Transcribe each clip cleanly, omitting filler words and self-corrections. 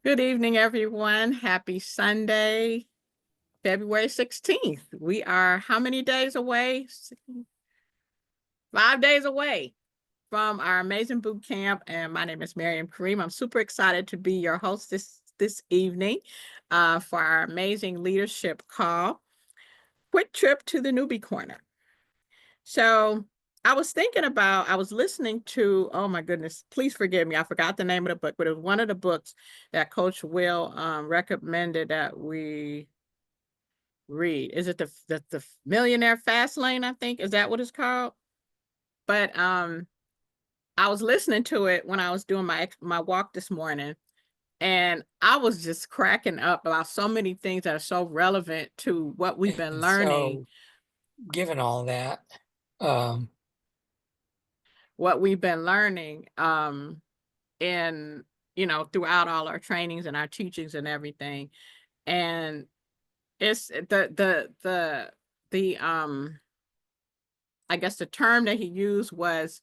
Good evening, everyone. Happy Sunday, February 16th. We are how many days away? 5 days away from our amazing boot camp. And my name is Miriam Kareem. I'm super excited to be your host this evening for our amazing leadership call. Quick trip to the newbie corner. So I was listening to, oh my goodness, please forgive me. I forgot the name of the book, but it was one of the books that Coach Will recommended that we read. Is it the Millionaire Fast Lane, I think? Is that what it's called? But I was listening to it when I was doing my walk this morning, and I was just cracking up about so many things that are so relevant to what we've been And learning, so, given all that, um, what we've been learning in throughout all our trainings and our teachings and everything. And it's the I guess the term that he used was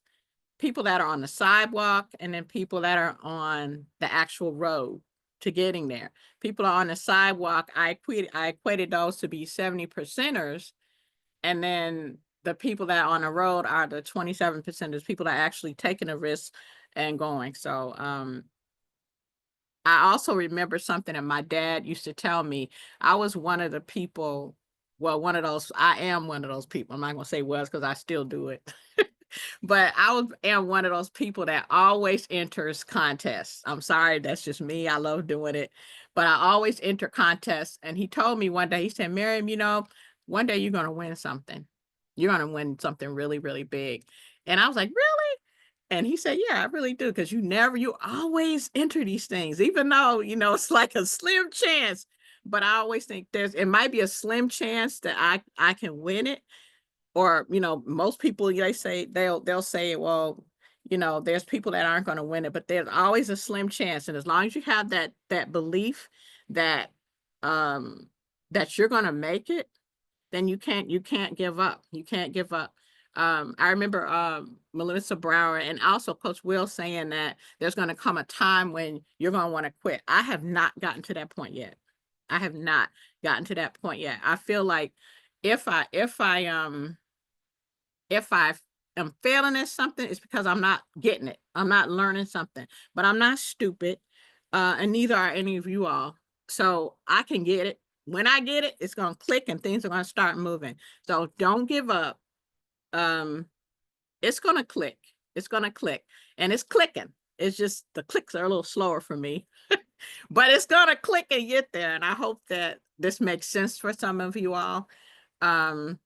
people that are on the sidewalk and then people that are on the actual road to getting there. People are on the sidewalk. I equated those to be 70 percenters, and then the people that are on the road are the 27 percenters, people that are actually taking a risk and going. So I also remember something that my dad used to tell me. I was one of the people, well, I am one of those people. I'm not gonna say was because I still do it. But am one of those people that always enters contests. I'm sorry, that's just me. I love doing it. But I always enter contests. And he told me one day, he said, Miriam, one day you're gonna win something. You're gonna win something really, really big. And I was like, really? And he said, "Yeah, I really do, because you always enter these things, even though, it's like a slim chance. But I always think it might be a slim chance that I can win it. Or, most people, they'll say, well, there's people that aren't going to win it, but there's always a slim chance. And as long as you have that belief that um that you're going to make it, then you can't give up. You can't give up. I remember Melissa Brower and also Coach Will saying that there's going to come a time when you're going to want to quit. I have not gotten to that point yet. I have not gotten to that point yet. I feel like if I am failing at something, it's because I'm not getting it. I'm not learning something. But I'm not stupid, and neither are any of you all. So I can get it. When I get it, it's gonna click and things are gonna start moving. So don't give up. Um, it's gonna click. It's gonna click, and it's clicking. It's just the clicks are a little slower for me, but it's gonna click and get there. And I hope that this makes sense for some of you all. Um,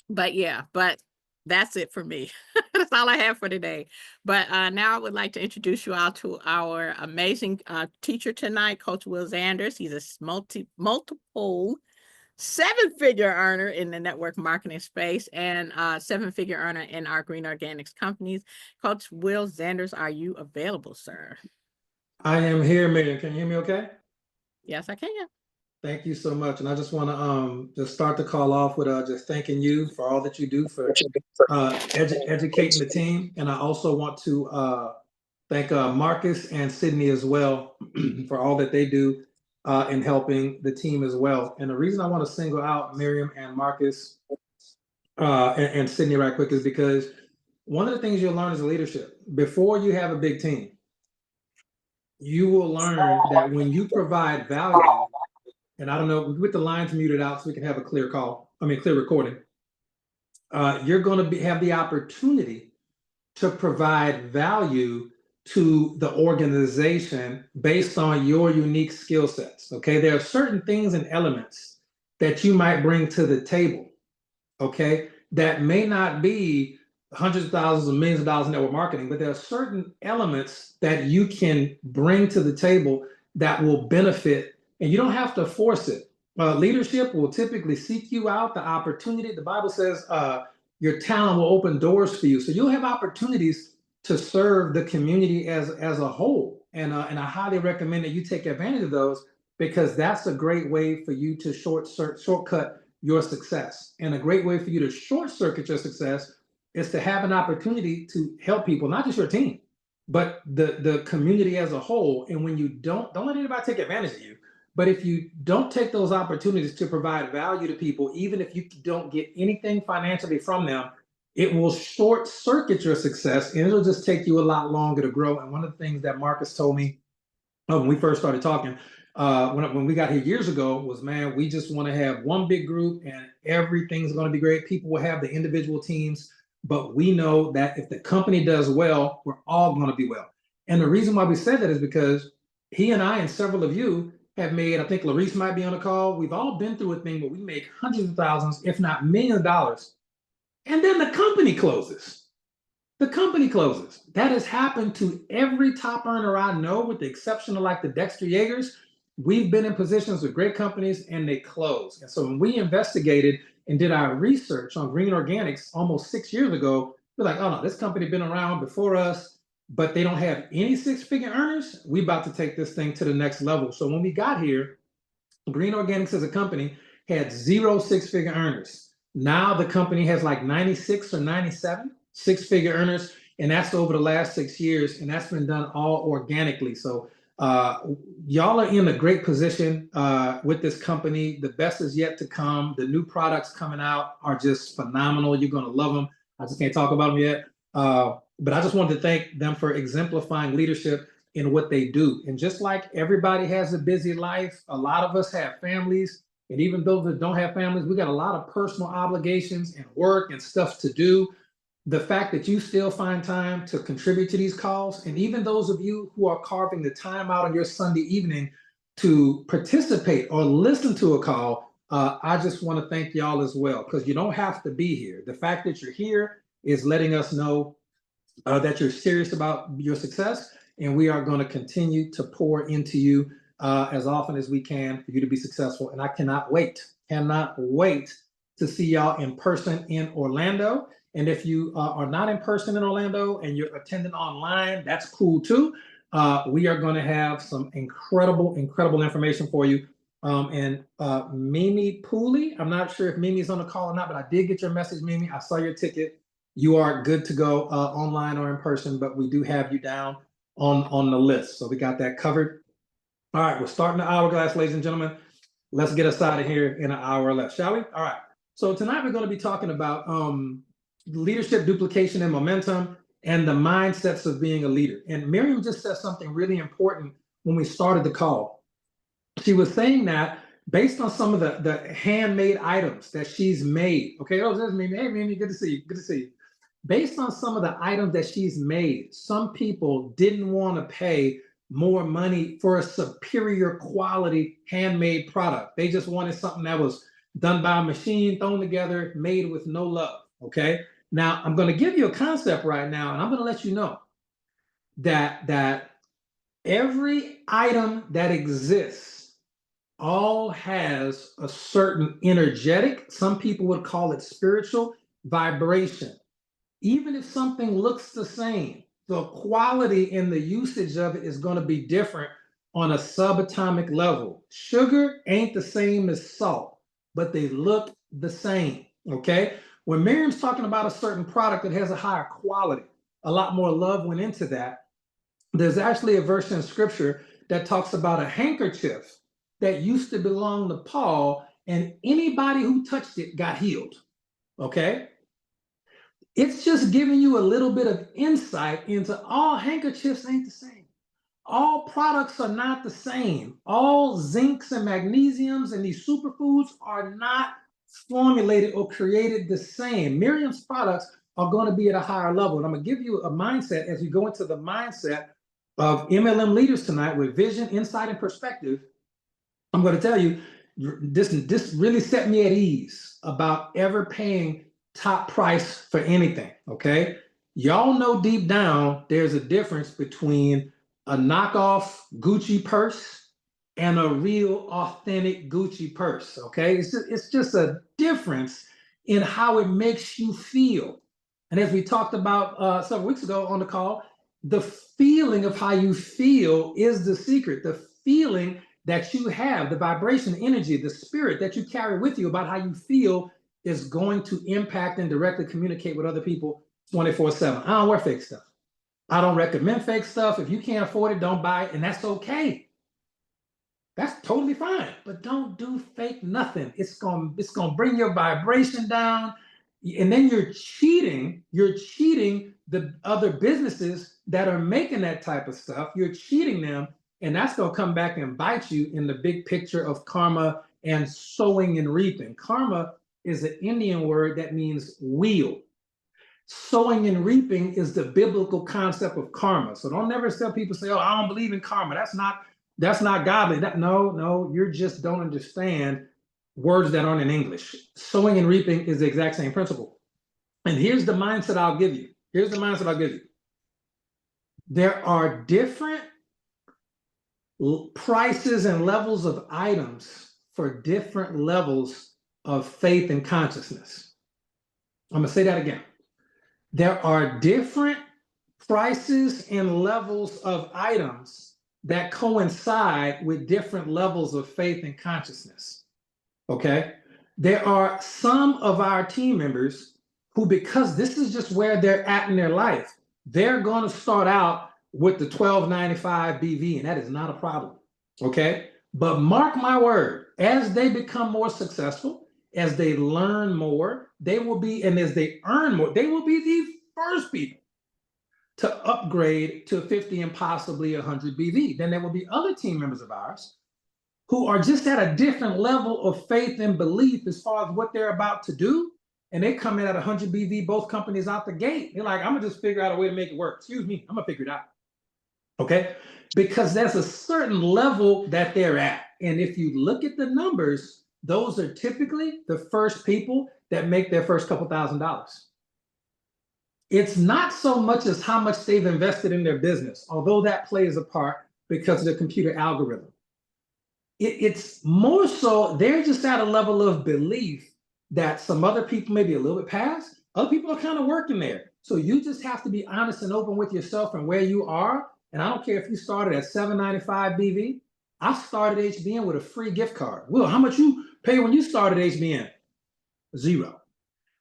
but yeah, but that's it for me. That's all I have for today. But now I would like to introduce you all to our amazing teacher tonight, Coach Will Zanders. He's a multiple seven-figure earner in the network marketing space and seven-figure earner in our green organics companies. Coach Will Zanders, are you available, sir? I am here, Megan. Can you hear me okay? Yes, I can. Thank you so much. And I just want to just start the call off with just thanking you for all that you do for educating the team. And I also want to thank Marcus and Sydney as well for all that they do in helping the team as well. And the reason I want to single out Miriam and Marcus and Sydney right quick is because one of the things you'll learn is leadership. Before you have a big team, you will learn that when you provide value, and I don't know, with the lines muted out so we can have a clear call, clear recording, you're going to have the opportunity to provide value to the organization based on your unique skill sets. Okay, there are certain things and elements that you might bring to the table, okay, that may not be hundreds of thousands of millions of dollars in network marketing, but there are certain elements that you can bring to the table that will benefit, and you don't have to force it. Leadership will typically seek you out, the opportunity. The Bible says your talent will open doors for you. So you'll have opportunities to serve the community as a whole. And I highly recommend that you take advantage of those, because that's a great way for you to shortcut your success. And a great way for you to short circuit your success is to have an opportunity to help people, not just your team, but the community as a whole. And when you don't let anybody take advantage of you. But if you don't take those opportunities to provide value to people, even if you don't get anything financially from them, it will short circuit your success and it'll just take you a lot longer to grow. And one of the things that Marcus told me when we first started talking, when we got here years ago, was, man, we just want to have one big group and everything's going to be great. People will have the individual teams, but we know that if the company does well, we're all going to be well. And the reason why we said that is because he and I and several of you have made, I think Larice might be on the call. We've all been through a thing where we make hundreds of thousands, if not millions of dollars, and then the company closes. The company closes. That has happened to every top earner I know, with the exception of like the Dexter Yeagers. We've been in positions with great companies and they close. And so when we investigated and did our research on green organics almost 6 years ago, we're like, oh no, this company been around before us, but they don't have any six-figure earners. We about to take this thing to the next level. So when we got here, Green Organics as a company had 0 six-figure earners. Now the company has like 96 or 97 six-figure earners, and that's over the last 6 years, and that's been done all organically. So y'all are in a great position with this company. The best is yet to come. The new products coming out are just phenomenal. You're going to love them. I just can't talk about them yet. But I just wanted to thank them for exemplifying leadership in what they do. And just like everybody has a busy life, a lot of us have families. And even those that don't have families, we got a lot of personal obligations and work and stuff to do. The fact that you still find time to contribute to these calls, and even those of you who are carving the time out on your Sunday evening to participate or listen to a call, I just want to thank y'all as well, because you don't have to be here. The fact that you're here is letting us know that you're serious about your success, and we are going to continue to pour into you as often as we can for you to be successful. And I cannot wait to see y'all in person in Orlando. And if you are not in person in Orlando and you're attending online, that's cool too. We are going to have some incredible information for you. And Mimi Pooley, I'm not sure if Mimi's on the call or not, but I did get your message, Mimi. I saw your ticket. You are good to go online or in person, but we do have you down on the list. So we got that covered. All right, we're starting the hourglass, ladies and gentlemen. Let's get us out of here in an hour or less, shall we? All right. So tonight we're going to be talking about leadership, duplication, and momentum, and the mindsets of being a leader. And Miriam just said something really important when we started the call. She was saying that based on some of the handmade items that she's made. Okay, oh, there's Mimi. Hey, Mimi, good to see you. Good to see you. Based on some of the items that she's made, some people didn't want to pay more money for a superior quality handmade product. They just wanted something that was done by a machine, thrown together, made with no love. Okay. Now I'm going to give you a concept right now, and I'm going to let you know that every item that exists all has a certain energetic, some people would call it spiritual vibration. Even if something looks the same, the quality and the usage of it is going to be different on a subatomic level. Sugar ain't the same as salt, but they look the same. Okay. When Miriam's talking about a certain product that has a higher quality, a lot more love went into that. There's actually a verse in scripture that talks about a handkerchief that used to belong to Paul, and anybody who touched it got healed. Okay. It's just giving you a little bit of insight into all handkerchiefs ain't the same. All products are not the same. All zincs and magnesiums and these superfoods are not formulated or created the same. Miriam's products are going to be at a higher level. And I'm going to give you a mindset as we go into the mindset of MLM leaders tonight with vision, insight, and perspective. I'm going to tell you, this really set me at ease about ever paying top price for anything. Okay. Y'all know deep down, there's a difference between a knockoff Gucci purse and a real authentic Gucci purse. Okay. It's just a difference in how it makes you feel. And as we talked about several weeks ago on the call, the feeling of how you feel is the secret. The feeling that you have, the vibration, the energy, the spirit that you carry with you about how you feel is going to impact and directly communicate with other people 24/7. I don't wear fake stuff. I don't recommend fake stuff. If you can't afford it, don't buy it, and that's okay. That's totally fine. But don't do fake nothing. It's gonna bring your vibration down, and then you're cheating. You're cheating the other businesses that are making that type of stuff. You're cheating them, and that's gonna come back and bite you in the big picture of karma and sowing and reaping. Karma is an Indian word that means wheel. Sowing and reaping is the biblical concept of karma. So don't never tell people say, "Oh, I don't believe in karma." That's not godly. No, you just don't understand words that aren't in English. Sowing and reaping is the exact same principle. And here's the mindset I'll give you. There are different prices and levels of items for different levels of faith and consciousness. I'm going to say that again. There are different prices and levels of items that coincide with different levels of faith and consciousness. Okay? There are some of our team members who, because this is just where they're at in their life, they're going to start out with the $12.95 BV, and that is not a problem. Okay? But mark my word, as they become more successful, as they learn more, they will be, and as they earn more, they will be the first people to upgrade to 50 and possibly 100 BV. Then there will be other team members of ours who are just at a different level of faith and belief as far as what they're about to do. And they come in at 100 BV, both companies out the gate. They're like, I'm gonna just figure out a way to make it work. Excuse me, I'm gonna figure it out. Okay? Because there's a certain level that they're at. And if you look at the numbers, those are typically the first people that make their first couple $1,000s. It's not so much as how much they've invested in their business, although that plays a part because of the computer algorithm. It's more so they're just at a level of belief that some other people may be a little bit past. Other people are kind of working there. So you just have to be honest and open with yourself and where you are. And I don't care if you started at $7.95 BV. I started HBN with a free gift card. Will, how much you pay when you started HBN? $0.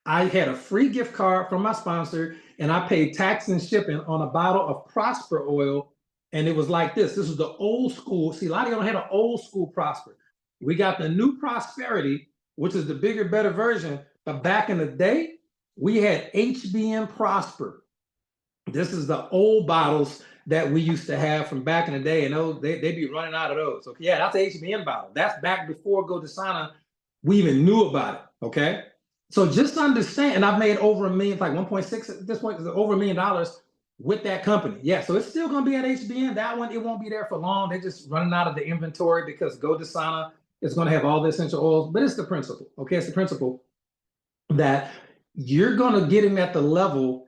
I had a free gift card from my sponsor, and I paid tax and shipping on a bottle of Prosper oil. And it was like this. This is the old school. See, a lot of y'all had an old school Prosper. We got the new Prosperity, which is the bigger, better version. But back in the day, we had HBN Prosper. This is the old bottles that we used to have from back in the day. And those, they'd be running out of those. Okay, yeah, that's the HBN bottle. That's back before GoDasana, we even knew about it. Okay. So just understand, and I've made over $1 million, like 1.6 at this point, over $1 million with that company. Yeah, so it's still going to be at HBN. That one, it won't be there for long. They're just running out of the inventory because GoDasana is going to have all the essential oils. But it's the principle, okay? It's the principle that you're going to get in at the level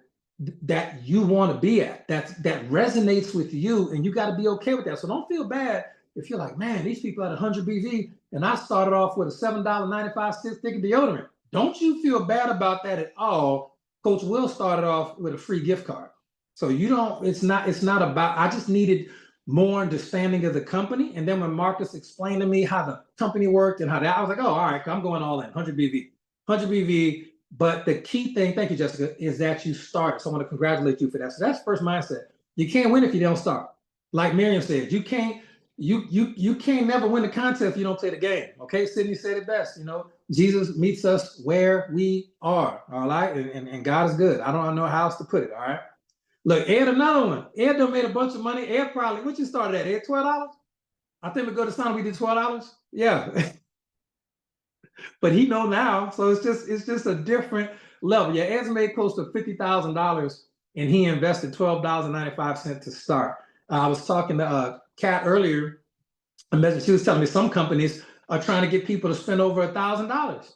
that you want to be at, that resonates with you, and you got to be okay with that. So don't feel bad if you're like, man, these people at 100 BV, and I started off with a $7.95 stick of deodorant. Don't you feel bad about that at all. Coach Will started off with a free gift card. So you don't, it's not about, I just needed more understanding of the company. And then when Marcus explained to me how the company worked and how that, I was like, oh, all right, I'm going all in, 100 BV. But the key thing, thank you, Jessica, is that you start. So I want to congratulate you for that. So that's first mindset. You can't win if you don't start. Like Miriam said, you can't never win the contest if you don't play the game. Okay, Sydney said it best, Jesus meets us where we are, all right? And God is good. I don't know how else to put it, all right? Look, Ed, another one. Ed done made a bunch of money. Ed probably, what you started at, Ed, $12? I think we GoDasana, we did $12. Yeah. But he know now, so it's just a different level. Yeah, Ed's made close to $50,000, and he invested $12.95 to start. I was talking to Kat earlier. She was telling me some companies are trying to get people to spend over $1,000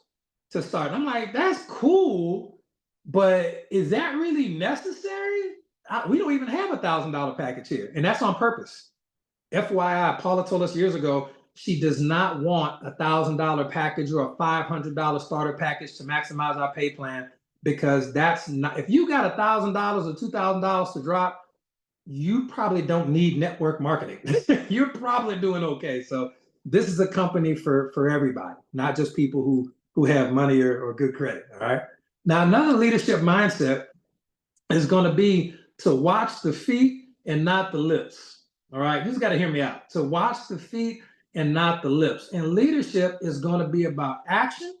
to start. I'm like, that's cool, but is that really necessary? We don't even have $1,000 package here, and that's on purpose. FYI, Paula told us years ago she does not want $1,000 package or a $500 starter package to maximize our pay plan, because that's not, if you got $1,000 or $2,000 to drop, you probably don't need network marketing. You're probably doing okay. So this is a company for everybody, not just people who have money or good credit. All right. Now, another leadership mindset is going to be to watch the feet and not the lips. All right, you just got to hear me out. To watch the feet and not the lips. And leadership is going to be about action,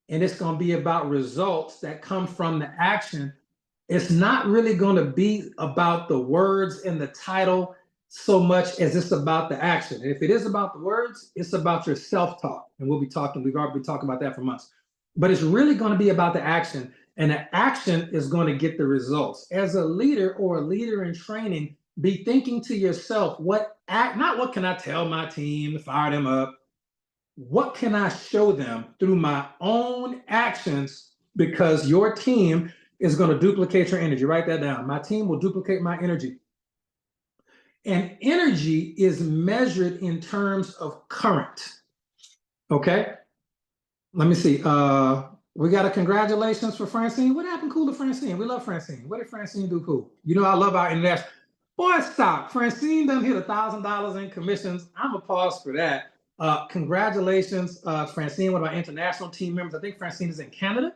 and it's going to be about results that come from the action. It's not really going to be about the words and the title so much as it's about the action. And if it is about the words, it's about your self-talk. And we've already been talking about that for months. But it's really going to be about the action, and the action is going to get the results. As a leader or a leader in training, be thinking to yourself, not what can I tell my team to fire them up? What can I show them through my own actions? Because your team is going to duplicate your energy. Write that down. My team will duplicate my energy. And energy is measured in terms of current. Okay? Let me see. We got a congratulations for Francine. What happened cool to Francine? We love Francine. What did Francine do cool? You know, I love our international. Boy, stop. Francine done hit $1,000 in commissions. I'm a pause for that. Congratulations, Francine, one of our international team members. I think Francine is in Canada.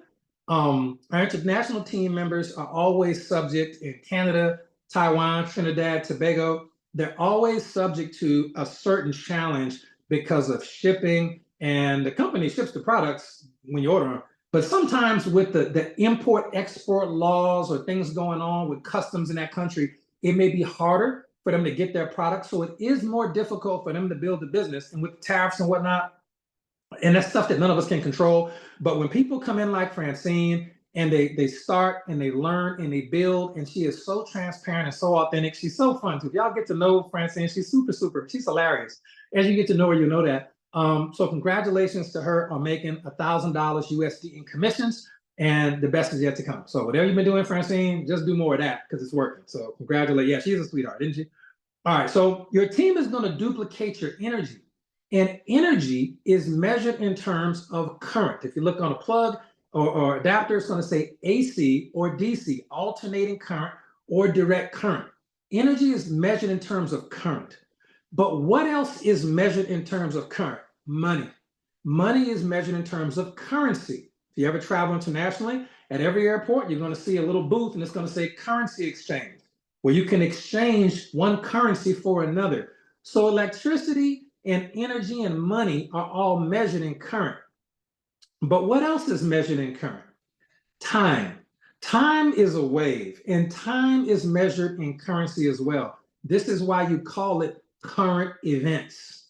Our international team members are always subject in Canada, Taiwan, Trinidad, Tobago. They're always subject to a certain challenge because of shipping, and the company ships the products when you order them. But sometimes with the import-export laws or things going on with customs in that country, it may be harder for them to get their products. So it is more difficult for them to build the business, and with tariffs and whatnot. And that's stuff that none of us can control. But when people come in like Francine and they start and they learn and they build, and she is so transparent and so authentic. She's so fun too. If y'all get to know Francine, she's super, she's hilarious. As you get to know her, you know that. So congratulations to her on making $1,000 USD in commissions, and the best is yet to come. So whatever you've been doing, Francine, just do more of that because it's working. So congratulations. Yeah, she's a sweetheart, isn't she? All right, so your team is going to duplicate your energy. And energy is measured in terms of current. If you look on a plug or adapter, it's going to say AC or DC, alternating current or direct current. Energy is measured in terms of current. But what else is measured in terms of current? Money. Money is measured in terms of currency. If you ever travel internationally, at every airport, you're going to see a little booth and it's going to say currency exchange, where you can exchange one currency for another. So electricity and energy and money are all measured in current. But what else is measured in current? Time. Time is a wave, and time is measured in currency as well. This is why you call it current events.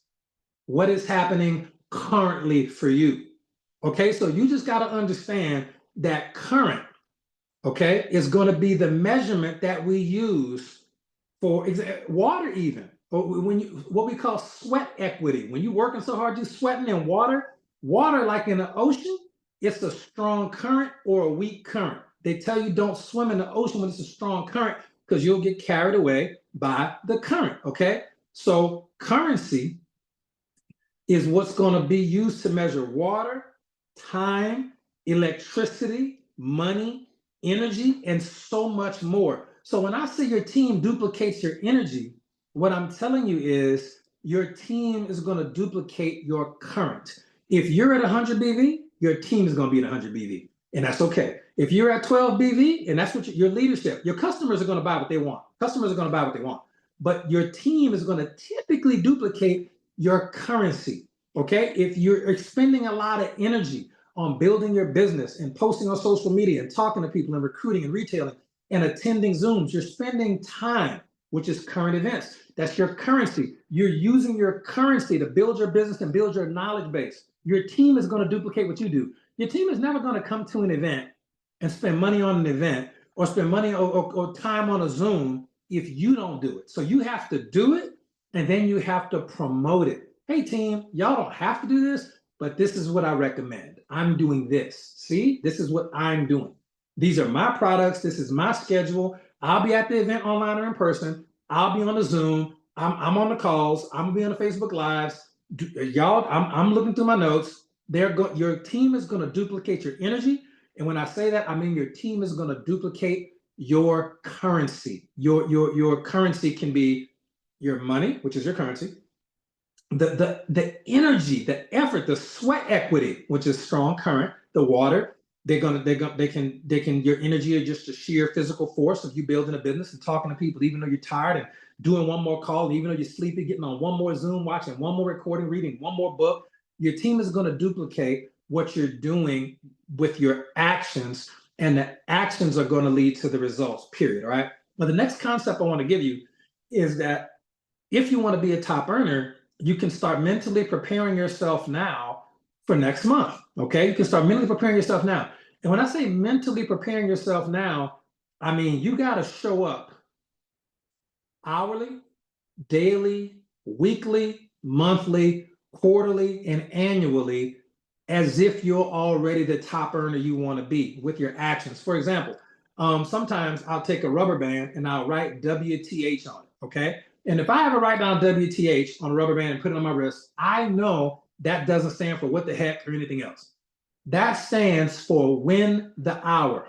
What is happening currently for you? Okay, so you just got to understand that current, okay, is going to be the measurement that we use for water even. When what we call sweat equity. When you're working so hard, you're sweating in water. Water, like in the ocean, it's a strong current or a weak current. They tell you don't swim in the ocean when it's a strong current because you'll get carried away by the current, okay? So currency is what's going to be used to measure water, time, electricity, money, energy, and so much more. So when I say your team duplicates your energy, what I'm telling you is your team is going to duplicate your current. If you're at 100 BV, your team is going to be at 100 BV, and that's okay. If you're at 12 BV, and that's what your leadership, your customers are going to buy what they want. Customers are going to buy what they want. But your team is going to typically duplicate your currency, okay? If you're expending a lot of energy on building your business and posting on social media and talking to people and recruiting and retailing and attending Zooms, you're spending time, which is current events. That's your currency. You're using your currency to build your business and build your knowledge base. Your team is going to duplicate what you do. Your team is never going to come to an event and spend money on an event or spend money or time on a Zoom if you don't do it. So you have to do it, and then you have to promote it. Hey team, y'all don't have to do this, but this is what I recommend. I'm doing this. See, this is what I'm doing. These are my products. This is my schedule. I'll be at the event online or in person. I'll be on the Zoom. I'm on the calls. I'm gonna be on the Facebook Lives. Y'all, I'm looking through my notes. Your team is gonna duplicate your energy. And when I say that, I mean your team is gonna duplicate your currency. Your currency can be your money, which is your currency, the energy, the effort, the sweat equity, which is strong current, the water, They can, your energy is just a sheer physical force of you building a business and talking to people, even though you're tired, and doing one more call, and even though you're sleepy, getting on one more Zoom, watching one more recording, reading one more book. Your team is going to duplicate what you're doing with your actions, and the actions are going to lead to the results, period. All right. Now, the next concept I want to give you is that if you want to be a top earner, you can start mentally preparing yourself now for next month. Okay. You can start mentally preparing yourself now. And when I say mentally preparing yourself now, I mean, you got to show up hourly, daily, weekly, monthly, quarterly, and annually as if you're already the top earner you want to be with your actions. For example, sometimes I'll take a rubber band and I'll write WTH on it. Okay. And if I ever write down WTH on a rubber band and put it on my wrist, I know that doesn't stand for what the heck or anything else. That stands for win the hour.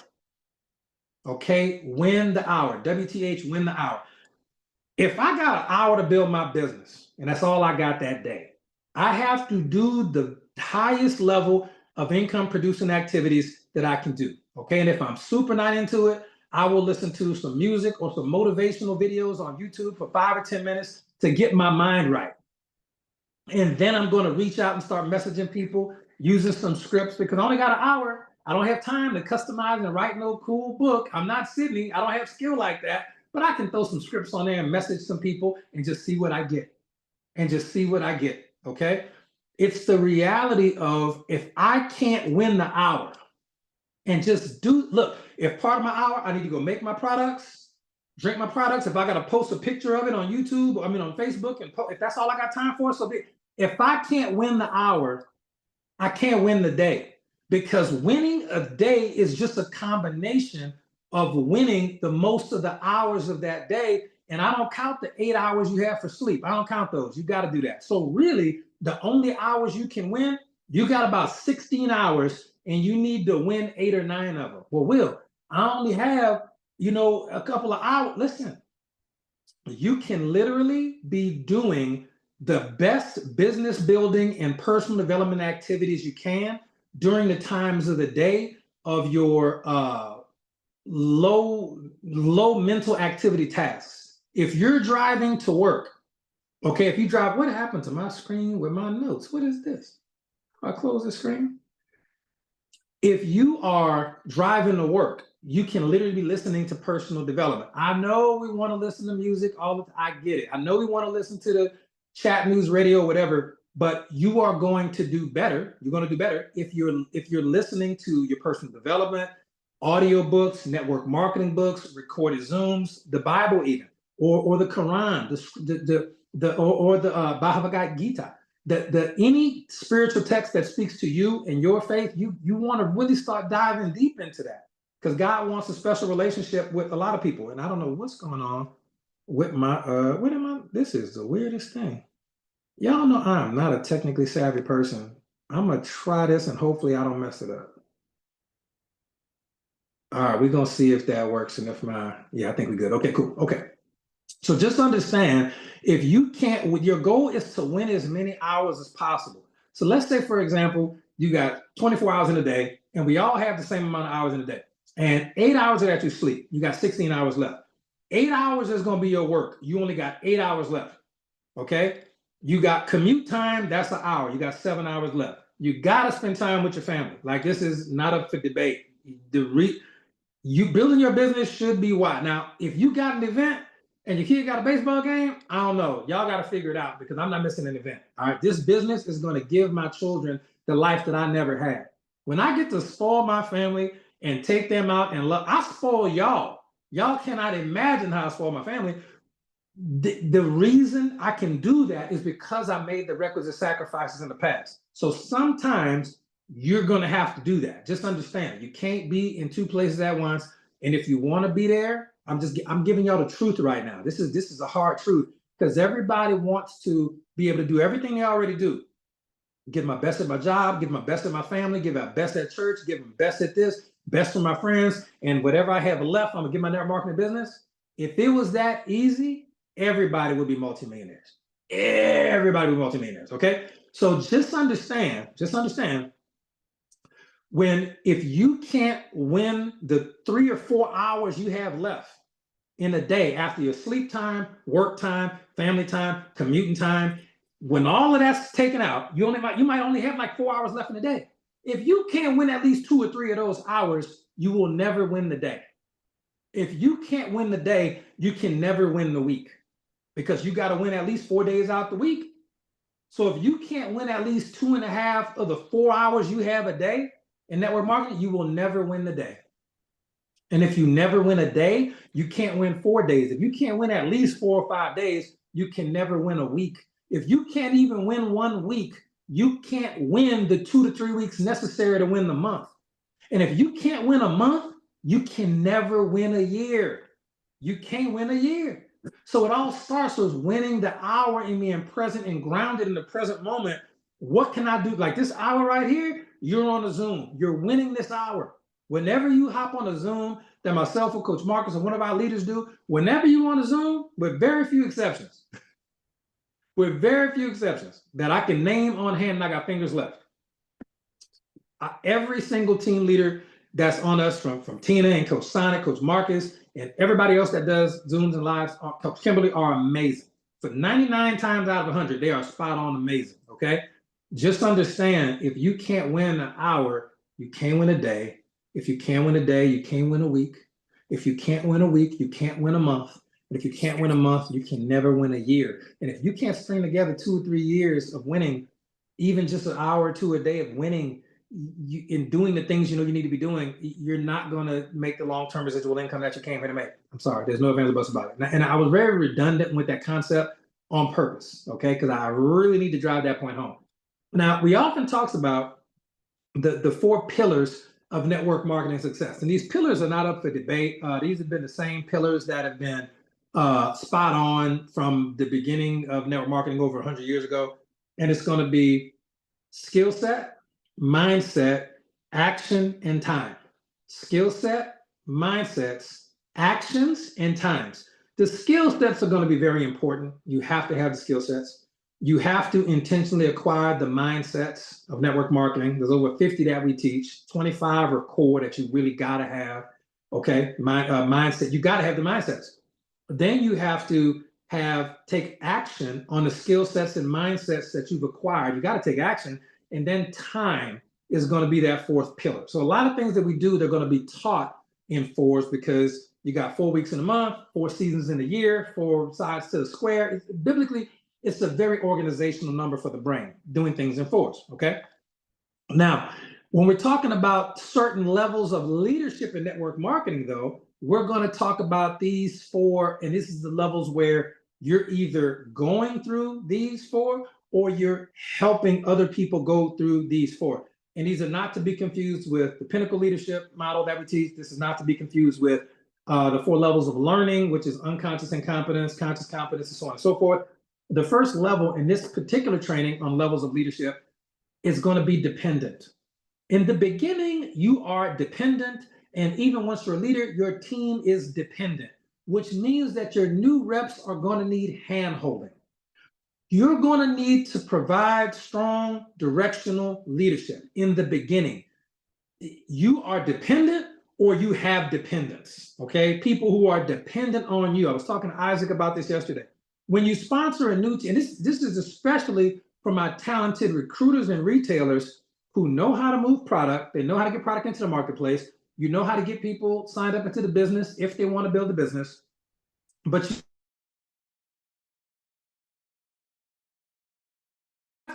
Okay, win the hour. WTH, win the hour. If I got an hour to build my business and that's all I got that day, I have to do the highest level of income producing activities that I can do. Okay, and if I'm super not into it, I will listen to some music or some motivational videos on YouTube for 5 or 10 minutes to get my mind right. And then I'm going to reach out and start messaging people using some scripts, because I only got an hour. I don't have time to customize and write no cool book. I'm not Sydney. I don't have skill like that, but I can throw some scripts on there and message some people and just see what I get. Okay. It's the reality of, if I can't win the hour and just look, if part of my hour, I need to go make my products, drink my products. If I got to post a picture of it on YouTube, on Facebook, and if that's all I got time for, so if I can't win the hour, I can't win the day, because winning a day is just a combination of winning the most of the hours of that day. And I don't count the 8 hours you have for sleep. I don't count those. You got to do that. So really, the only hours you can win, you got about 16 hours, and you need to win 8 or 9 of them. Well, Will, I only have, a couple of hours. Listen, you can literally be doing the best business building and personal development activities you can during the times of the day of your low mental activity tasks. If you're driving to work, okay, if you drive, what happened to my screen with my notes? What is this? I close the screen. If you are driving to work, you can literally be listening to personal development. I know we want to listen to music all the time. I get it. I know we want to listen to the chat, news, radio, whatever, but you are going to do better. You're going to do better if you're listening to your personal development, audio books, network marketing books, recorded Zooms, the Bible even, or the Quran, the Bhagavad Gita. Any spiritual text that speaks to you and your faith, you want to really start diving deep into that, because God wants a special relationship with a lot of people. And I don't know what's going on with my this is the weirdest thing. Y'all know I'm not a technically savvy person. I'm gonna try this and hopefully I don't mess it up. All right, we're gonna see if that works, and if I think we're good. Okay, cool. Okay. So just understand, if you can't, your goal is to win as many hours as possible. So let's say, for example, you got 24 hours in a day, and we all have the same amount of hours in a day. And 8 hours of that you sleep. You got 16 hours left. 8 hours is going to be your work. You only got 8 hours left. Okay? You got commute time, that's an hour. You got 7 hours left. You got to spend time with your family. Like, this is not up for debate. You building your business should be why. Now, if you got an event and your kid got a baseball game, I don't know. Y'all got to figure it out, because I'm not missing an event. All right. This business is going to give my children the life that I never had. When I get to spoil my family and take them out and love, I spoil y'all. Y'all cannot imagine how I spoil my family. The reason I can do that is because I made the requisite sacrifices in the past. So sometimes you're going to have to do that. Just understand, you can't be in 2 places at once. And if you want to be there, I'm giving y'all the truth right now. This is a hard truth, because everybody wants to be able to do everything they already do. Give my best at my job, give my best at my family, give my best at church, give my best at this, best for my friends, and whatever I have left, I'm gonna give my network marketing business. If it was that easy, everybody would be multimillionaires. Everybody would be multimillionaires. Okay, so just understand. If you can't win the 3 or 4 hours you have left in a day after your sleep time, work time, family time, commuting time, when all of that's taken out, you might only have like 4 hours left in the day. If you can't win at least 2 or 3 of those hours, you will never win the day. If you can't win the day, you can never win the week, because you got to win at least 4 days out the week. So if you can't win at least 2.5 of the 4 hours you have a day in network marketing, you will never win the day. And if you never win a day, you can't win 4 days. If you can't win at least 4 or 5 days, you can never win a week. If you can't even win 1 week, you can't win the 2 to 3 weeks necessary to win the month. And if you can't win a month, you can never win a year. You can't win a year. So it all starts with winning the hour and being present and grounded in the present moment. What can I do? Like this hour right here, you're on a Zoom. You're winning this hour. Whenever you hop on a Zoom, that myself or Coach Marcus or one of our leaders do, whenever you on a Zoom, with very few exceptions, that I can name on hand and I got fingers left. Every single team leader that's on us, from Tina and Coach Sonic, Coach Marcus, and everybody else that does Zooms and Lives, Coach Kimberly, are amazing. For 99 times out of 100, they are spot on amazing, okay? Just understand, if you can't win an hour, you can't win a day. If you can't win a day, you can't win a week. If you can't win a week, you can't win a month. And if you can't win a month, you can never win a year. And if you can't string together 2 or 3 years of winning, even just an hour or two a day of winning, in doing the things you know you need to be doing, you're not going to make the long-term residual income that you came here to make. I'm sorry, there's no ifs, ands, or buts about it. And I was very redundant with that concept on purpose, okay? Because I really need to drive that point home. Now, we often talk about the 4 pillars of network marketing success. And these pillars are not up for debate. These have been the same pillars that have been spot on from the beginning of network marketing over 100 years ago. And it's going to be skill set, mindset, action, and time. Skill set, mindsets, actions, and times. The skill sets are going to be very important. You have to have the skill sets. You have to intentionally acquire the mindsets of network marketing. There's over 50 that we teach. 25 are core that you really got to have. Okay, mindset. You got to have the mindsets. Then you have to take action on the skill sets and mindsets that you've acquired. You got to take action. And then time is going to be that 4th pillar. So a lot of things that we do, they're going to be taught in 4s, because you got 4 weeks in a month, 4 seasons in a year, 4 sides to the square. Biblically, it's a very organizational number for the brain, doing things in 4s, okay? Now, when we're talking about certain levels of leadership in network marketing, though, we're going to talk about these 4, and this is the levels where you're either going through these 4 or you're helping other people go through these 4. And these are not to be confused with the Pinnacle Leadership model that we teach. This is not to be confused with the 4 levels of learning, which is unconscious incompetence, conscious competence, and so on and so forth. The first level in this particular training on levels of leadership is going to be dependent. In the beginning, you are dependent. And even once you're a leader, your team is dependent, which means that your new reps are going to need hand-holding. You're going to need to provide strong directional leadership in the beginning. You are dependent or you have dependents, okay? People who are dependent on you. I was talking to Isaac about this yesterday. When you sponsor a new team, and this is especially for my talented recruiters and retailers who know how to move product, they know how to get product into the marketplace, you know how to get people signed up into the business if they want to build a business, but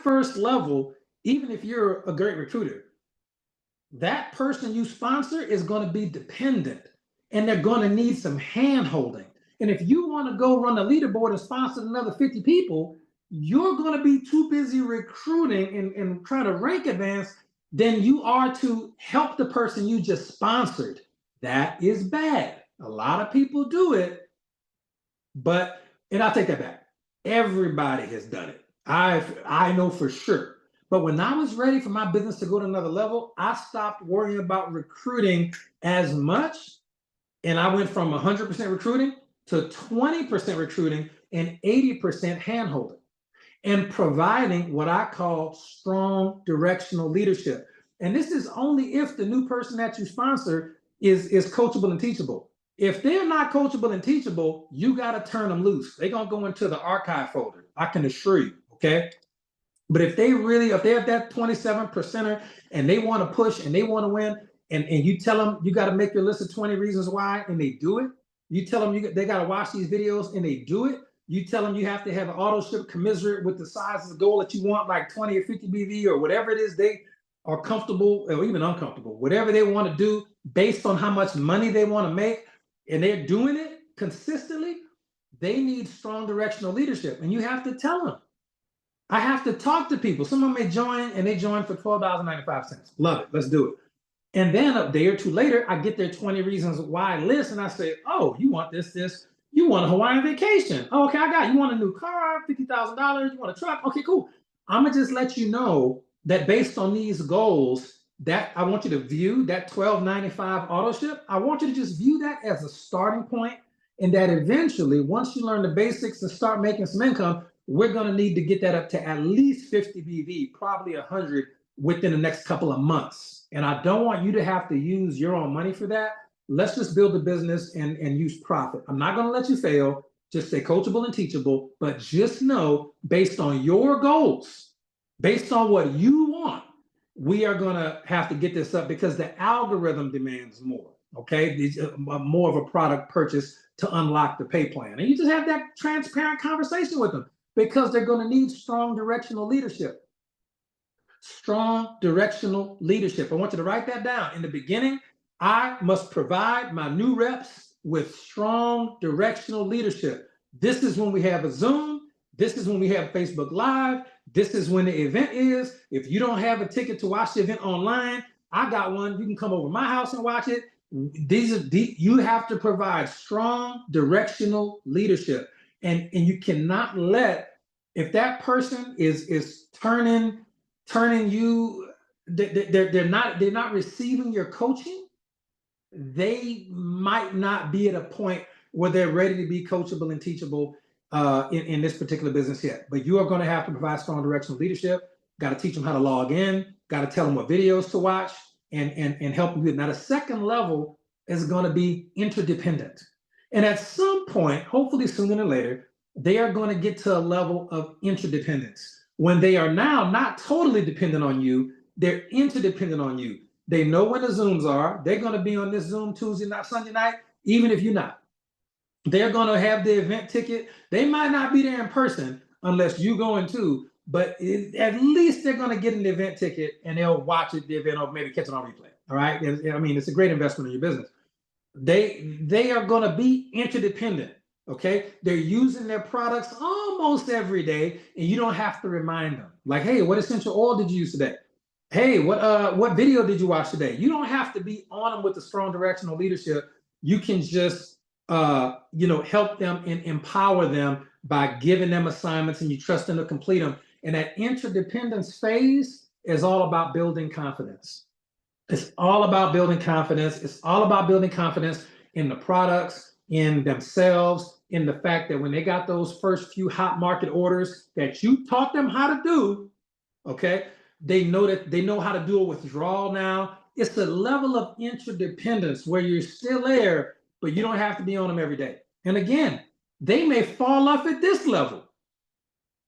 first level, even if you're a great recruiter, that person you sponsor is going to be dependent, and they're going to need some hand holding. And if you want to go run a leaderboard and sponsor another 50 people, you're going to be too busy recruiting and trying to rank advance than you are to help the person you just sponsored. That is bad. A lot of people do it, and I'll take that back. Everybody has done it. I know for sure. But when I was ready for my business to go to another level, I stopped worrying about recruiting as much. And I went from 100% recruiting to 20% recruiting and 80% handholding, and providing what I call strong directional leadership. And this is only if the new person that you sponsor is coachable and teachable. If they're not coachable and teachable, you got to turn them loose. They're going to go into the archive folder. I can assure you. Okay. But if they have that 27%er and they want to push and they want to win, and you tell them you got to make your list of 20 reasons why, and they do it. You tell them they got to watch these videos and they do it. You tell them you have to have an auto ship commensurate with the size of the goal that you want, like 20 or 50 BV or whatever it is they are comfortable or even uncomfortable, whatever they want to do based on how much money they want to make, and they're doing it consistently. They need strong directional leadership, and you have to tell them. I have to talk to people. Someone may join and they join for $12.95. Love it. Let's do it. And then a day or two later, I get their 20 reasons why list, and I say, oh, you want this. You want a Hawaiian vacation. Oh, okay, I got it. You want a new car, $50,000. You want a truck. Okay, cool. I'm going to just let you know that based on these goals, that I want you to view that $12.95 auto ship. I want you to just view that as a starting point, and that eventually, once you learn the basics and start making some income, we're going to need to get that up to at least 50 BV, probably 100 within the next couple of months. And I don't want you to have to use your own money for that. Let's just build a business and use profit. I'm not going to let you fail. Just stay coachable and teachable, but just know based on your goals, based on what you want, we are going to have to get this up because the algorithm demands more. Okay. These more of a product purchase to unlock the pay plan. And you just have that transparent conversation with them because they're going to need strong directional leadership. Strong directional leadership. I want you to write that down. In the beginning, I must provide my new reps with strong directional leadership. This is when we have a Zoom. This is when we have Facebook Live. This is when the event is. If you don't have a ticket to watch the event online, I got one. You can come over my house and watch it. You have to provide strong directional leadership. And you cannot let, if that person is turning you, they're not receiving your coaching, they might not be at a point where they're ready to be coachable and teachable in this particular business yet. But you are going to have to provide strong directional leadership. Got to teach them how to log in. Got to tell them what videos to watch and help them do it. Now, the second level is going to be interdependent. And at some point, hopefully sooner than later, they are going to get to a level of interdependence. When they are now not totally dependent on you, they're interdependent on you. They know when the Zooms are. They're going to be on this Zoom Tuesday night, Sunday night, even if you're not. They're going to have the event ticket. They might not be there in person unless you go in too, but at least they're going to get an event ticket and they'll watch it, the event, or maybe catch it on replay. All right. I mean, it's a great investment in your business. They are going to be interdependent. Okay. They're using their products almost every day, and you don't have to remind them. Like, hey, what essential oil did you use today? Hey, what video did you watch today? You don't have to be on them with the strong directional leadership. You can just help them and empower them by giving them assignments, and you trust them to complete them. And that interdependence phase is all about building confidence. It's all about building confidence. It's all about building confidence in the products, in themselves, in the fact that when they got those first few hot market orders that you taught them how to do, okay, they know how to do a withdrawal now. It's a level of interdependence where you're still there, but you don't have to be on them every day. And again, they may fall off at this level.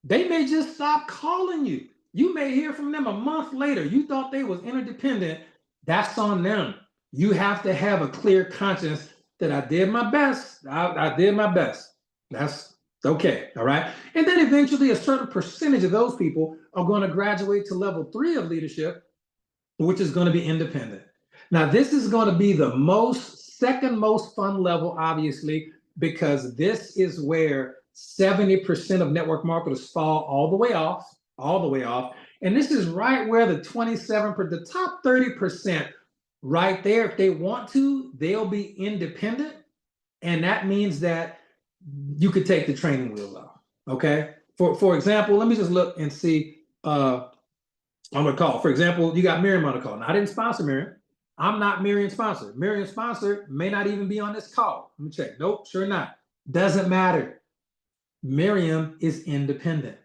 They may just stop calling you. You may hear from them a month later. You thought they was interdependent. That's on them. You have to have a clear conscience that I did my best. I did my best. That's okay. All right. And then eventually a certain percentage of those people are going to graduate to level 3 of leadership, which is going to be independent. Now, this is going to be the second most fun level, obviously, because this is where 70% of network marketers fall all the way off. And this is right where the top 30% right there, if they want to, they'll be independent. And that means that you could take the training wheels off. Okay. For example, let me just look and see on the call. For example, you got Miriam on the call. Now, I didn't sponsor Miriam. I'm not Miriam's sponsor. Miriam's sponsor may not even be on this call. Let me check. Nope, sure not. Doesn't matter. Miriam is independent.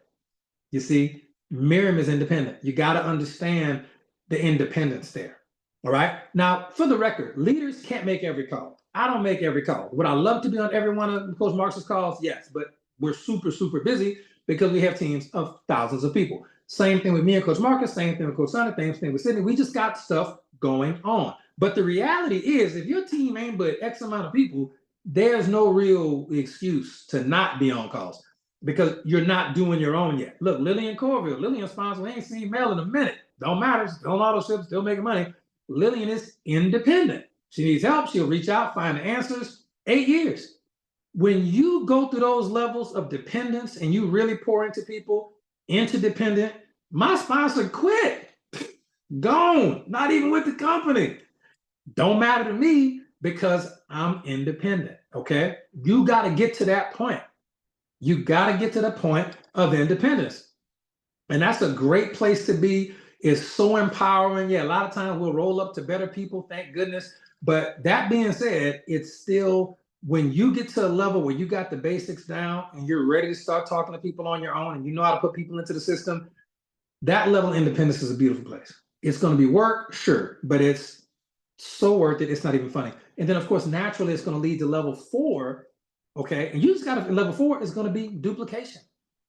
You see, Miriam is independent. You got to understand the independence there. All right. Now, for the record, leaders can't make every call. I don't make every call. Would I love to be on every one of Coach Marcus's calls? Yes, but we're super, super busy because we have teams of thousands of people. Same thing with me and Coach Marcus, same thing with Coach Sonny, same thing with Sydney. We just got stuff going on. But the reality is, if your team ain't but X amount of people, there's no real excuse to not be on calls because you're not doing your own yet. Look, Lillian Corville, Lillian sponsor, we ain't seen Mel in a minute. Don't matter, don't auto ship, still making money. Lillian is independent. She needs help, she'll reach out, find the answers. 8 years. When you go through those levels of dependence and you really pour into people, interdependent, my sponsor quit, gone, not even with the company. Don't matter to me because I'm independent, okay? You got to get to that point. You got to get to the point of independence. And that's a great place to be. It's so empowering. Yeah, a lot of times we'll roll up to better people, thank goodness. But that being said, it's still, when you get to a level where you got the basics down and you're ready to start talking to people on your own and you know how to put people into the system, that level of independence is a beautiful place. It's going to be work, sure, but it's so worth it. It's not even funny. And then, of course, naturally, it's going to lead to level 4. Okay. And you just got to, level 4 is going to be duplication.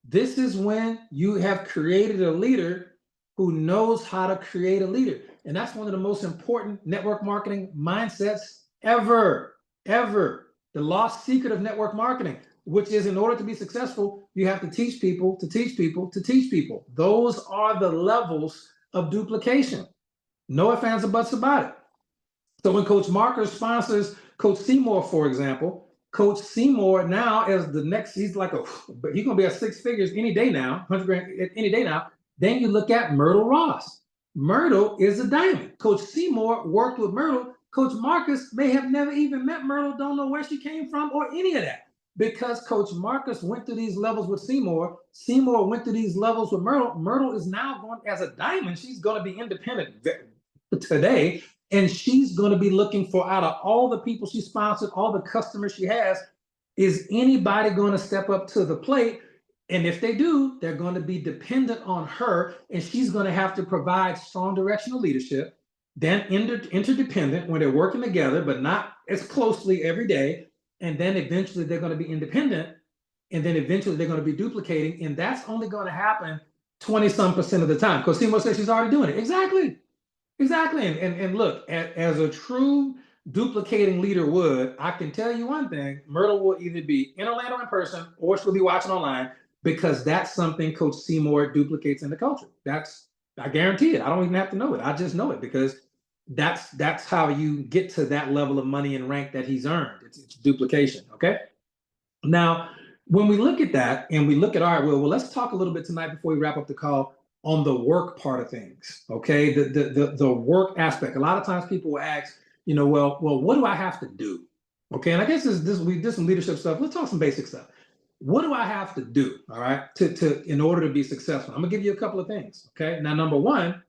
This is when you have created a leader who knows how to create a leader. And that's one of the most important network marketing mindsets ever. The lost secret of network marketing, which is, in order to be successful, you have to teach people to teach people to teach people. Those are the levels of duplication. No ifs, ands, or buts about it. So when Coach Marcus sponsors Coach Seymour, for example, Coach Seymour now is the next, he's like he's gonna be at 6 figures any day now, 100 grand any day now. Then you look at Myrtle Ross. Myrtle is a diamond. Coach Seymour worked with Myrtle. Coach Marcus may have never even met Myrtle, don't know where she came from or any of that. Because Coach Marcus went through these levels with Seymour. Seymour went through these levels with Myrtle. Myrtle is now going as a diamond. She's going to be independent today. And she's going to be looking for, out of all the people she sponsored, all the customers she has, is anybody going to step up to the plate? And if they do, they're going to be dependent on her. And she's going to have to provide strong directional leadership, then interdependent when they're working together, but not as closely every day. And then eventually they're going to be independent. And then eventually they're going to be duplicating. And that's only going to happen 20-some% of the time. Because Seymour says she's already doing it. Exactly. And look, as a true duplicating leader would, I can tell you one thing: Myrtle will either be in Orlando in person or she'll be watching online, because that's something Coach Seymour duplicates in the culture. I guarantee it. I don't even have to know it. I just know it because that's how you get to that level of money and rank that he's earned. It's duplication. Okay. Now, when we look at that and we look at, all right, well, let's talk a little bit tonight before we wrap up the call on the work part of things. Okay. The work aspect. A lot of times people will ask, well, what do I have to do? Okay. And I guess we did some leadership stuff. Let's talk some basic stuff. What do I have to do? All right. In order to be successful? I'm gonna give you a couple of things. Okay. Now, number one,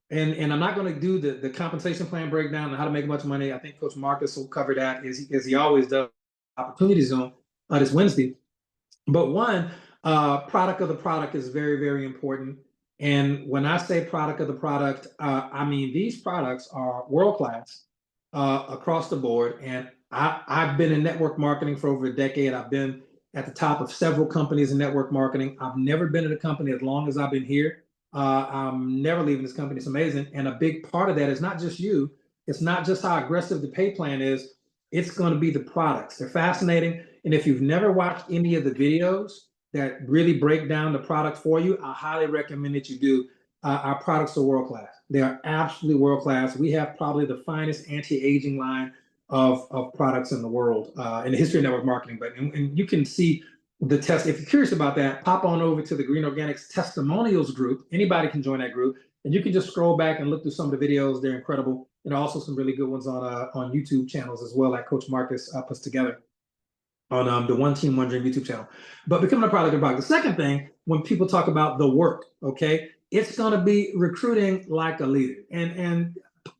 and I'm not going to do the compensation plan breakdown and how to make much money. I think Coach Marcus will cover that as he always does. Opportunity Zone this Wednesday. But one, product of the product is very, very important. And when I say product of the product, I mean these products are world class across the board. And I've been in network marketing for over a decade. I've been at the top of several companies in network marketing. I've never been at a company as long as I've been here. I'm never leaving this company. It's amazing. And a big part of that is not just you. It's not just how aggressive the pay plan is. It's going to be the products. They're fascinating. And if you've never watched any of the videos that really break down the product for you, I highly recommend that you do. Our products are world class. They are absolutely world class. We have probably the finest anti-aging line of products in the world in the history of network marketing. But and you can see the test. If you're curious about that, pop on over to the Green Organics testimonials group. Anybody can join that group, and you can just scroll back and look through some of the videos. They're incredible, and also some really good ones on YouTube channels as well, that Coach Marcus puts together on the One Team One Dream YouTube channel. But becoming a product of the product. The second thing, when people talk about the work, okay, it's going to be recruiting like a leader, and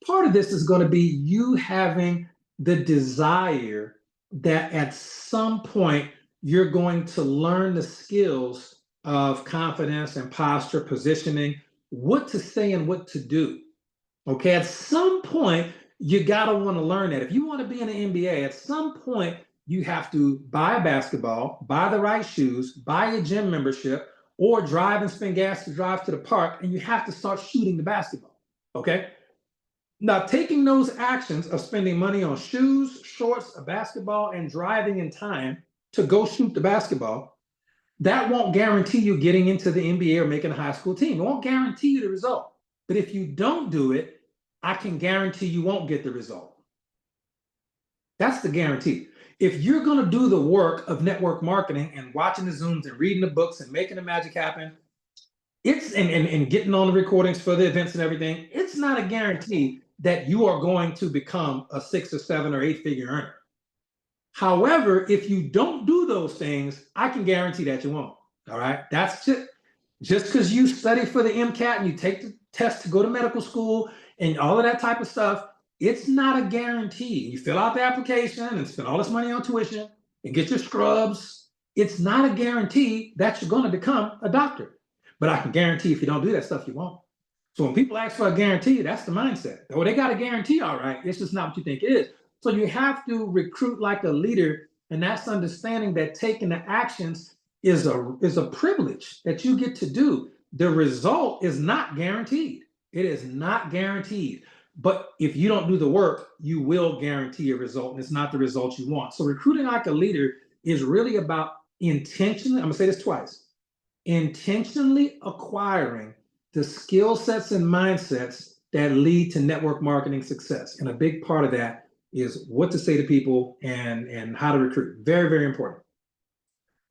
part of this is going to be you having the desire that at some point you're going to learn the skills of confidence and posture, positioning, what to say and what to do. Okay, at some point, you gotta want to learn that. If you want to be in the NBA, at some point, you have to buy a basketball, buy the right shoes, buy a gym membership, or drive and spend gas to drive to the park, and you have to start shooting the basketball. Okay. Now, taking those actions of spending money on shoes, shorts, a basketball, and driving in time to go shoot the basketball, that won't guarantee you getting into the NBA or making a high school team. It won't guarantee you the result. But if you don't do it, I can guarantee you won't get the result. That's the guarantee. If you're going to do the work of network marketing and watching the Zooms and reading the books and making the magic happen, it's and getting on the recordings for the events and everything, it's not a guarantee that you are going to become a 6 or 7 or 8 figure earner. However, if you don't do those things, I can guarantee that you won't. All right. That's just because you study for the MCAT and you take the test to go to medical school and all of that type of stuff, it's not a guarantee. You fill out the application and spend all this money on tuition and get your scrubs. It's not a guarantee that you're going to become a doctor. But I can guarantee if you don't do that stuff, you won't. So when people ask for a guarantee, that's the mindset. Oh, they got a guarantee, all right. It's just not what you think it is. So you have to recruit like a leader, and that's understanding that taking the actions is a privilege that you get to do. The result is not guaranteed. It is not guaranteed. But if you don't do the work, you will guarantee a result, and it's not the result you want. So recruiting like a leader is really about intentionally, I'm gonna say this twice, intentionally acquiring the skill sets and mindsets that lead to network marketing success. And a big part of that is what to say to people and how to recruit. Very, very important.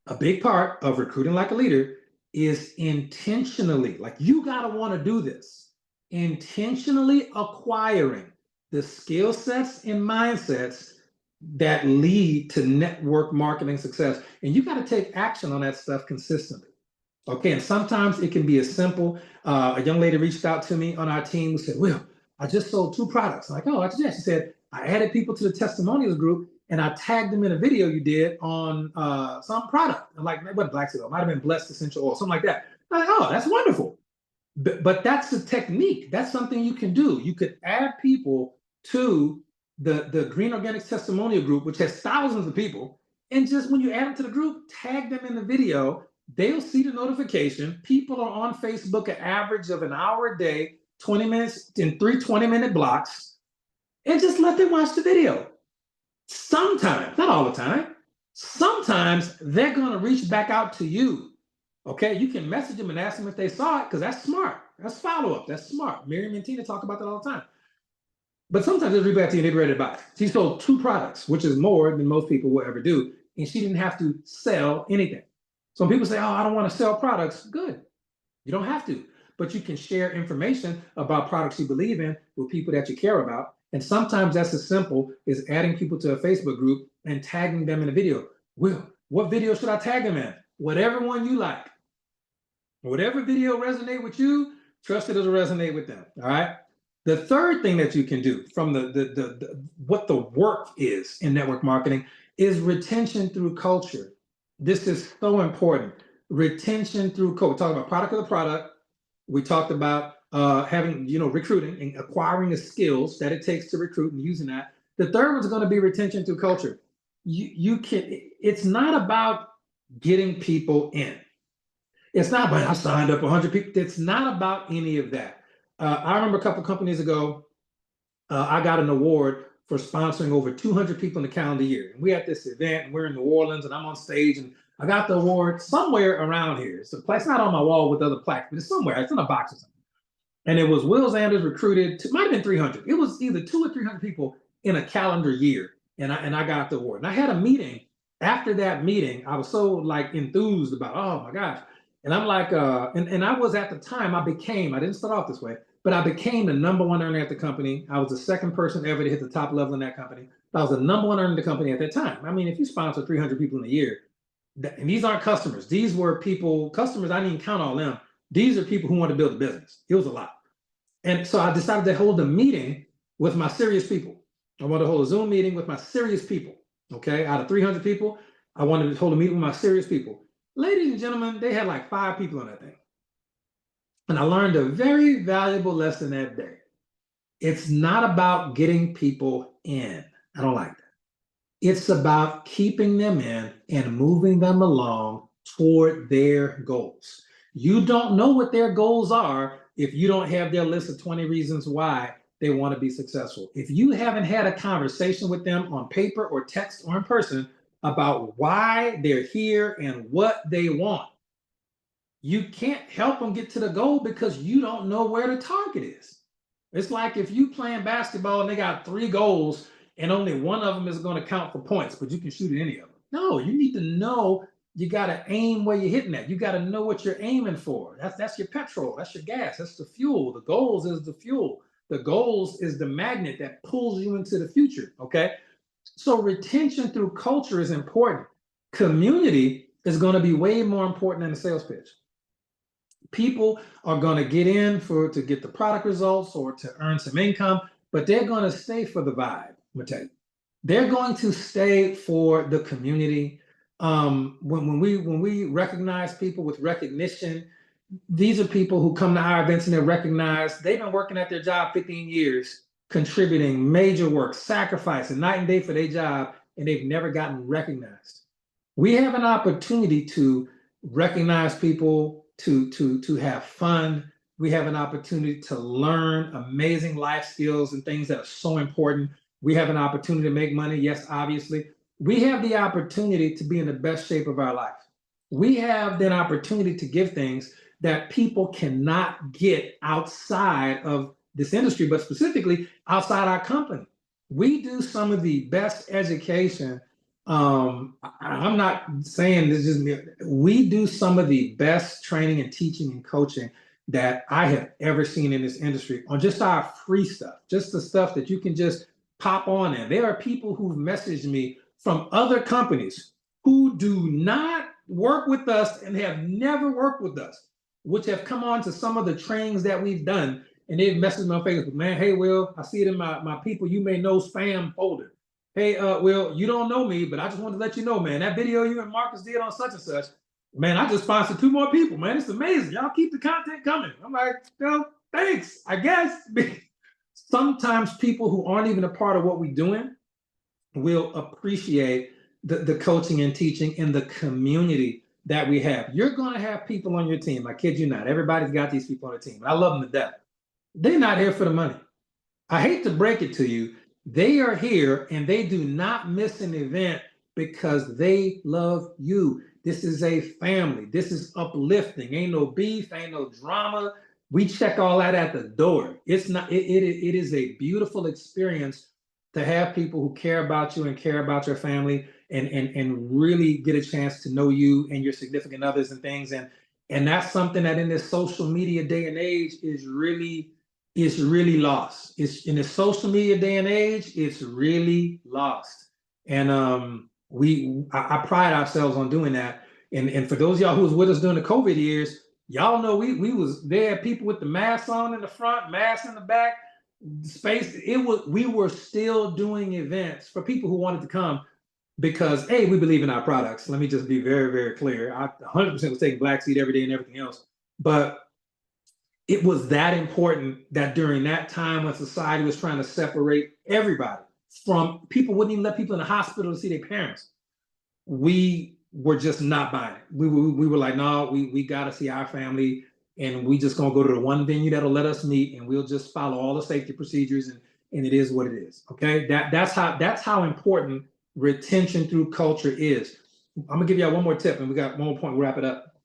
A big part of recruiting like a leader is intentionally, like you got to want to do this, intentionally acquiring the skill sets and mindsets that lead to network marketing success. And you got to take action on that stuff consistently. Okay, and sometimes it can be as simple. A young lady reached out to me on our team who said, "Will, I just sold 2 products." I'm like, "Oh, that's yes." She said, "I added people to the testimonials group and I tagged them in a video you did on some product." I'm like, "What Black Seal? It might have been Blessed Essential Oil, something like that." I'm like, "Oh, that's wonderful." But that's a technique. That's something you can do. You could add people to the Green Organics testimonial group, which has thousands of people, and just when you add them to the group, tag them in the video. They'll see the notification. People are on Facebook an average of an hour a day, 20 minutes in 3 20-minute blocks, and just let them watch the video. Sometimes, not all the time, sometimes they're going to reach back out to you. Okay, you can message them and ask them if they saw it because that's smart. That's follow up. That's smart. Miriam and Tina talk about that all the time. But sometimes they'll reach back to you and they're ready to buy. She sold 2 products, which is more than most people will ever do, and she didn't have to sell anything. So when people say, "Oh, I don't want to sell products," good. You don't have to, but you can share information about products you believe in with people that you care about. And sometimes that's as simple as adding people to a Facebook group and tagging them in a video. Will, what video should I tag them in? Whatever one you like. Whatever video resonate with you, trust it, it'll resonate with them. All right. The third thing that you can do from what the work is in network marketing is retention through culture. This is so important. Retention through culture. We talked about product of the product. We talked about having, recruiting and acquiring the skills that it takes to recruit and using that. The third one's going to be retention through culture. It's not about getting people in. It's not about I signed up 100 people. It's not about any of that. I remember a couple companies ago, I got an award for sponsoring over 200 people in the calendar year. And we had this event, and we're in New Orleans, and I'm on stage, and I got the award somewhere around here. It's not on my wall with other plaques, but it's somewhere. It's in a box or something. And it was Will Zanders recruited. Might have been 300. It was either 200 or 300 people in a calendar year, and I got the award. And I had a meeting. After that meeting, I was so enthused about, oh my gosh. And I'm like, and I was at the time, I didn't start off this way, but I became the #1 earner at the company. I was the second person ever to hit the top level in that company. I was the #1 earner in the company at that time. I mean, if you sponsor 300 people in a year, and these aren't customers, these were customers, I didn't even count all them. These are people who want to build a business. It was a lot. And so I decided to hold a meeting with my serious people. I wanted to hold a Zoom meeting with my serious people. Okay, out of 300 people, I wanted to hold a meeting with my serious people. Ladies and gentlemen, they had 5 people on that thing. And I learned a very valuable lesson that day. It's not about getting people in. I don't like that. It's about keeping them in and moving them along toward their goals. You don't know what their goals are if you don't have their list of 20 reasons why they want to be successful. If you haven't had a conversation with them on paper or text or in person about why they're here and what they want, you can't help them get to the goal because you don't know where the target is. It's like if you playing basketball and they got 3 goals and only one of them is going to count for points, but you can shoot at any of them. No, you need to know. You got to aim where you're hitting at. You got to know what you're aiming for. That's your petrol. That's your gas. That's the fuel. The goals is the fuel. The goals is the magnet that pulls you into the future. Okay. So retention through culture is important. Community is going to be way more important than the sales pitch. People are going to get in to get the product results or to earn some income, but they're going to stay for the vibe. I'm gonna tell you, they're going to stay for the community. When we recognize people with recognition, these are people who come to our events and they're recognized. They've been working at their job 15 years, contributing major work, sacrificing night and day for their job, and they've never gotten recognized. We have an opportunity to recognize people, to have fun. We have an opportunity to learn amazing life skills and things that are so important. We have an opportunity to make money. Yes, obviously. We have the opportunity to be in the best shape of our life. We have that opportunity to give things that people cannot get outside of this industry, but specifically outside our company. We do some of the best education. I'm not saying this is me. We do some of the best training and teaching and coaching that I have ever seen in this industry on just our free stuff, just the stuff that you can just pop on in. There are people who've messaged me from other companies who do not work with us and have never worked with us, which have come on to some of the trainings that we've done. And they've messaged me on Facebook, man, hey, Will, I see it in my people you may know spam folder. Hey, Will, you don't know me, but I just wanted to let you know, man, that video you and Marcus did on such and such, man, I just sponsored 2 more people, man. It's amazing. Y'all keep the content coming. I'm like, well, thanks, I guess. Sometimes people who aren't even a part of what we're doing will appreciate the coaching and teaching in the community that we have. You're going to have people on your team. I kid you not. Everybody's got these people on the team. I love them to death. They're not here for the money. I hate to break it to you. They are here and they do not miss an event because they love you. This is a family. This is uplifting. Ain't no beef, ain't no drama. We check all that at the door. It's not, it is a beautiful experience to have people who care about you and care about your family and really get a chance to know you and your significant others and things. And that's something that in this social media day and age is really lost. It's in the social media day and age, it's really lost. And I pride ourselves on doing that. And for those of y'all who was with us during the COVID years, y'all know we was there, people with the masks on in the front, masks in the back, space. We were still doing events for people who wanted to come because A, we believe in our products. Let me just be very, very clear. I 100% was taking Black Seed every day and everything else. But it was that important that during that time when society was trying to separate everybody from people, wouldn't even let people in the hospital to see their parents. We were just not buying it. We were like, no, we got to see our family, and we just gonna go to the one venue that'll let us meet, and we'll just follow all the safety procedures, and it is what it is. Okay, that's how important retention through culture is. I'm gonna give y'all one more tip, and we got one more point. We'll wrap it up.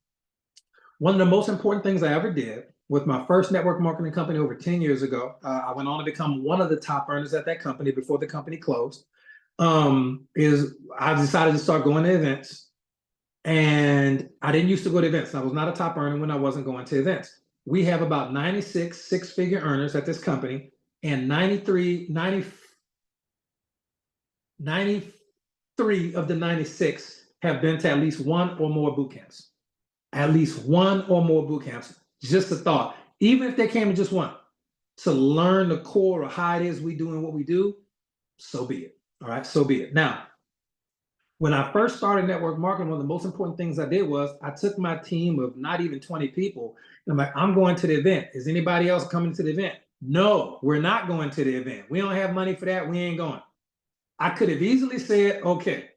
One of the most important things I ever did with my first network marketing company over 10 years ago, I went on to become one of the top earners at that company before the company closed, is I decided to start going to events. And I didn't used to go to events. I was not a top earner when I wasn't going to events. We have about 96 six-figure earners at this company, and 93 of the 96 have been to at least one or more boot camps. At least one or more boot camps. Just a thought. Even if they came to just one, to learn the core of how it is we do and what we do, so be it. All right, so be it. Now, when I first started network marketing, one of the most important things I did was I took my team of not even 20 people, and I'm like, I'm going to the event. Is anybody else coming to the event? No, we're not going to the event. We don't have money for that. We ain't going. I could have easily said, okay.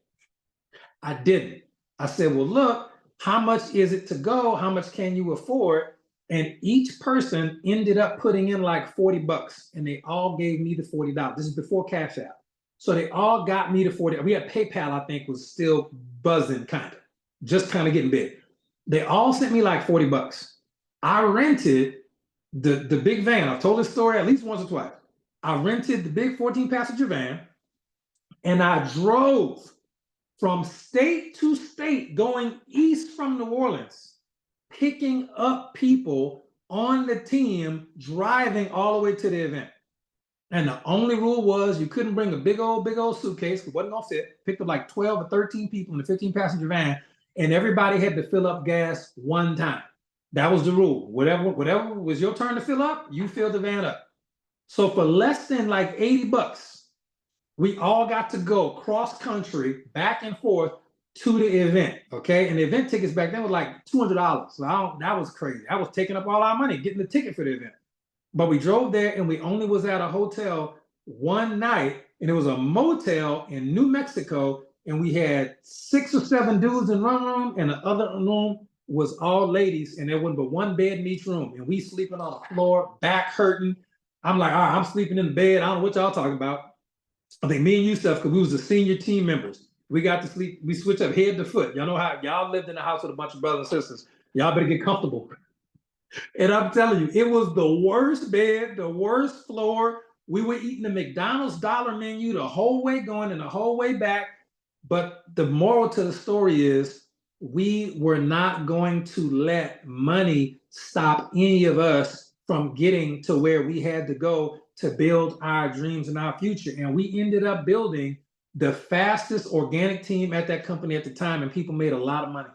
I didn't. I said, well, look, how much is it to go? How much can you afford? And each person ended up putting in like 40 bucks and they all gave me the $40. This is before Cash App. So they all got me the 40. We had PayPal, I think, was still buzzing, kind of, just kind of getting big. They all sent me like 40 bucks. I rented the big van. I've told this story at least once or twice. I rented the big 14-passenger van and I drove from state to state, going east from New Orleans, picking up people on the team, driving all the way to the event. And the only rule was you couldn't bring a big old suitcase. It wasn't gonna fit. Picked up like 12 or 13 people in the 15-passenger van, and everybody had to fill up gas one time. That was the rule. Whatever was your turn to fill up, you fill the van up. So for less than like 80 bucks, we all got to go cross country back and forth to the event. Okay. And the event tickets back then was like $200. So that was crazy. I was taking up all our money getting the ticket for the event. But we drove there and we only was at a hotel one night, and it was a motel in New Mexico. And we had 6 or 7 dudes in one room, and the other room was all ladies, and there wasn't but one bed in each room. And we sleeping on the floor, back hurting. I'm like, all right, I'm sleeping in the bed. I don't know what y'all talking about. I think me and you, Steph, because we was the senior team members. We got to sleep. We switched up head to foot. Y'all know how y'all lived in a house with a bunch of brothers and sisters. Y'all better get comfortable. And I'm telling you, it was the worst bed, the worst floor. We were eating the McDonald's dollar menu the whole way going and the whole way back. But the moral to the story is we were not going to let money stop any of us from getting to where we had to go to build our dreams and our future. And we ended up building the fastest organic team at that company at the time, and people made a lot of money.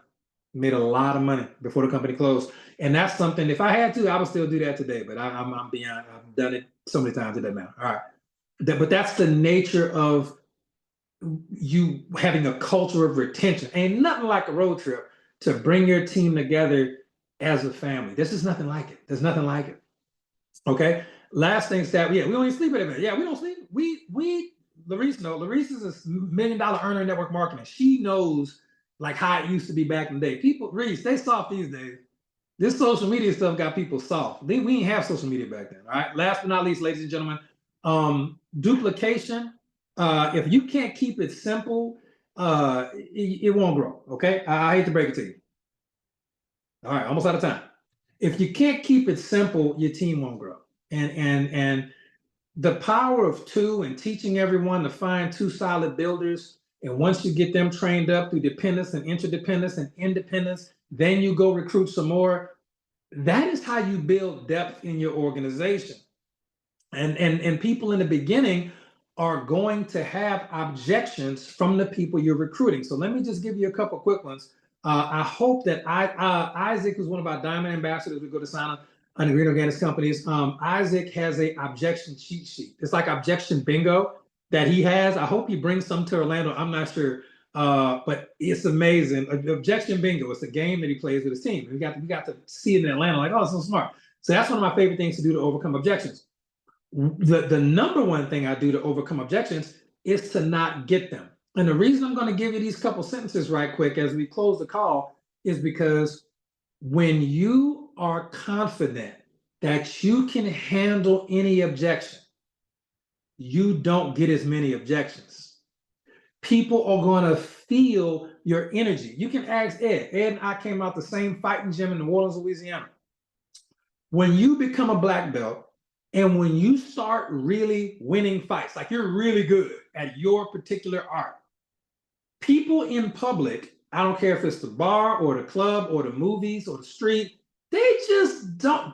Made a lot of money before the company closed. And that's something, if I had to, I would still do that today. But I'm beyond, I've done it so many times, it doesn't matter. All right. But that's the nature of you having a culture of retention. Ain't nothing like a road trip to bring your team together as a family. This is nothing like it. There's nothing like it. Okay. Last thing, Stat. Yeah, we don't even sleep at it. Yeah, we don't sleep. Larice knows. Larice is a $1 million earner in network marketing. She knows like how it used to be back in the day. People, Reese, they soft these days. This social media stuff got people soft. We didn't have social media back then. All right. Last but not least, ladies and gentlemen, duplication. If you can't keep it simple, it won't grow. Okay. I hate to break it to you. All right, almost out of time. If you can't keep it simple, your team won't grow. And the power of 2 and teaching everyone to find 2 solid builders. And once you get them trained up through dependence and interdependence and independence, then you go recruit some more. That is how you build depth in your organization. And people in the beginning are going to have objections from the people you're recruiting. So let me just give you a couple quick ones. I hope that Isaac, who's one of our diamond ambassadors, we go to sign up on the Green Organics companies. Isaac has a objection cheat sheet. It's like objection bingo that he has. I hope he brings some to Orlando. I'm not sure, but it's amazing. Objection bingo. It's a game that he plays with his team. We got to see it in Atlanta. Like, oh, it's so smart. So that's one of my favorite things to do to overcome objections. The number one thing I do to overcome objections is to not get them. And the reason I'm going to give you these couple sentences right quick as we close the call is because when you are confident that you can handle any objection, you don't get as many objections. People are going to feel your energy. You can ask Ed. Ed and I came out the same fighting gym in New Orleans, Louisiana. When you become a black belt and when you start really winning fights, like you're really good at your particular art, people in public, I don't care if it's the bar or the club or the movies or the street, they just don't,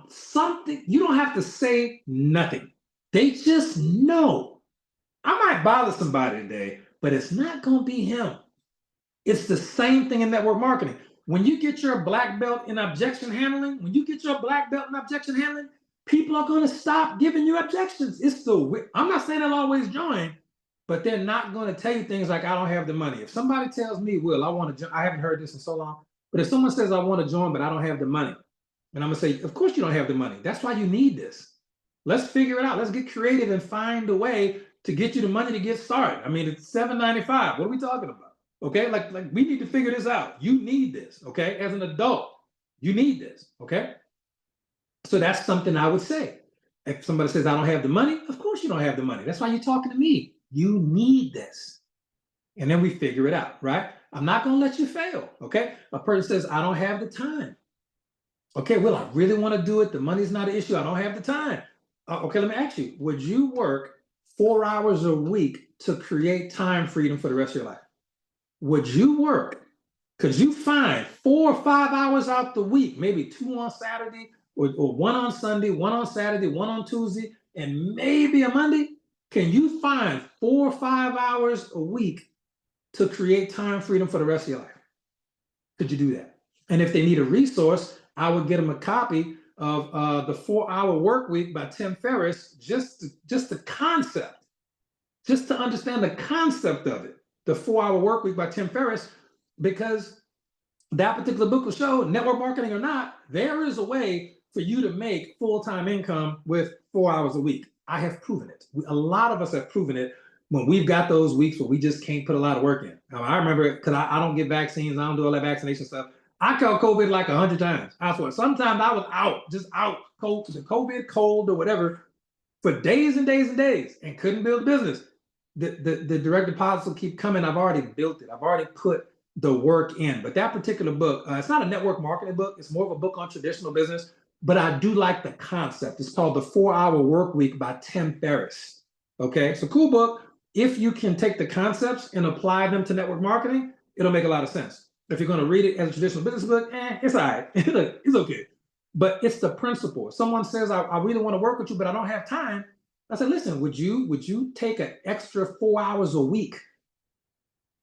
you don't have to say nothing. They just know. I might bother somebody today, but it's not going to be him. It's the same thing in network marketing. When you get your black belt in objection handling, people are going to stop giving you objections. I'm not saying they'll always join, but they're not going to tell you things like, I don't have the money. If somebody tells me, Will, I want to join, I haven't heard this in so long, but if someone says I want to join, but I don't have the money, and I'm going to say, of course you don't have the money. That's why you need this. Let's figure it out. Let's get creative and find a way to get you the money to get started. I mean, it's $7.95. What are we talking about? Okay, like we need to figure this out. You need this, okay? As an adult, you need this, okay? So that's something I would say. If somebody says, I don't have the money, of course you don't have the money. That's why you're talking to me. You need this. And then we figure it out, right? I'm not going to let you fail, okay? A person says, I don't have the time. Okay, well, I really want to do it. The money's not an issue. I don't have the time. Okay, let me ask you, would you work 4 hours a week to create time freedom for the rest of your life? Would you work? Could you find 4 or 5 hours out the week, maybe 2 on Saturday, or 1 on Sunday, 1 on Saturday, 1 on Tuesday, and maybe a Monday? Can you find 4 or 5 hours a week to create time freedom for the rest of your life? Could you do that? And if they need a resource, I would get them a copy of the 4-Hour Work Week by Tim Ferriss, just the concept, just to understand the concept of it. The 4-Hour Work Week by Tim Ferriss, because that particular book will show, network marketing or not, there is a way for you to make full-time income with 4 hours a week. I have proven it. A lot of us have proven it when we've got those weeks where we just can't put a lot of work in. I remember, because I don't get vaccines, I don't do all that vaccination stuff. I caught COVID like 100 times. I swear. Sometimes I was out, just out, cold, the COVID, cold, or whatever, for days and days and days, and couldn't build a business. The direct deposits will keep coming. I've already built it. I've already put the work in. But that particular book, it's not a network marketing book. It's more of a book on traditional business. But I do like the concept. It's called The 4-Hour Work Week by Tim Ferriss. Okay, it's a cool book. If you can take the concepts and apply them to network marketing, it'll make a lot of sense. If you're going to read it as a traditional business book, it's all right. It's okay. But it's the principle. If someone says, I really want to work with you, but I don't have time, I said, listen, would you take an extra 4 hours a week,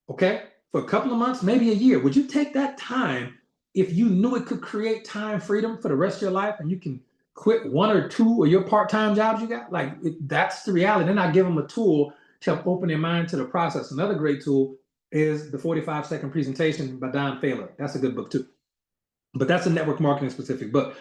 okay, for a couple of months, maybe a year? Would you take that time if you knew it could create time freedom for the rest of your life, and you can quit 1 or 2 of your part-time jobs you got? Like, that's the reality. Then I give them a tool to help open their mind to the process. Another great tool is the 45-second presentation by Don Faylor. That's a good book too. But that's a network marketing specific book.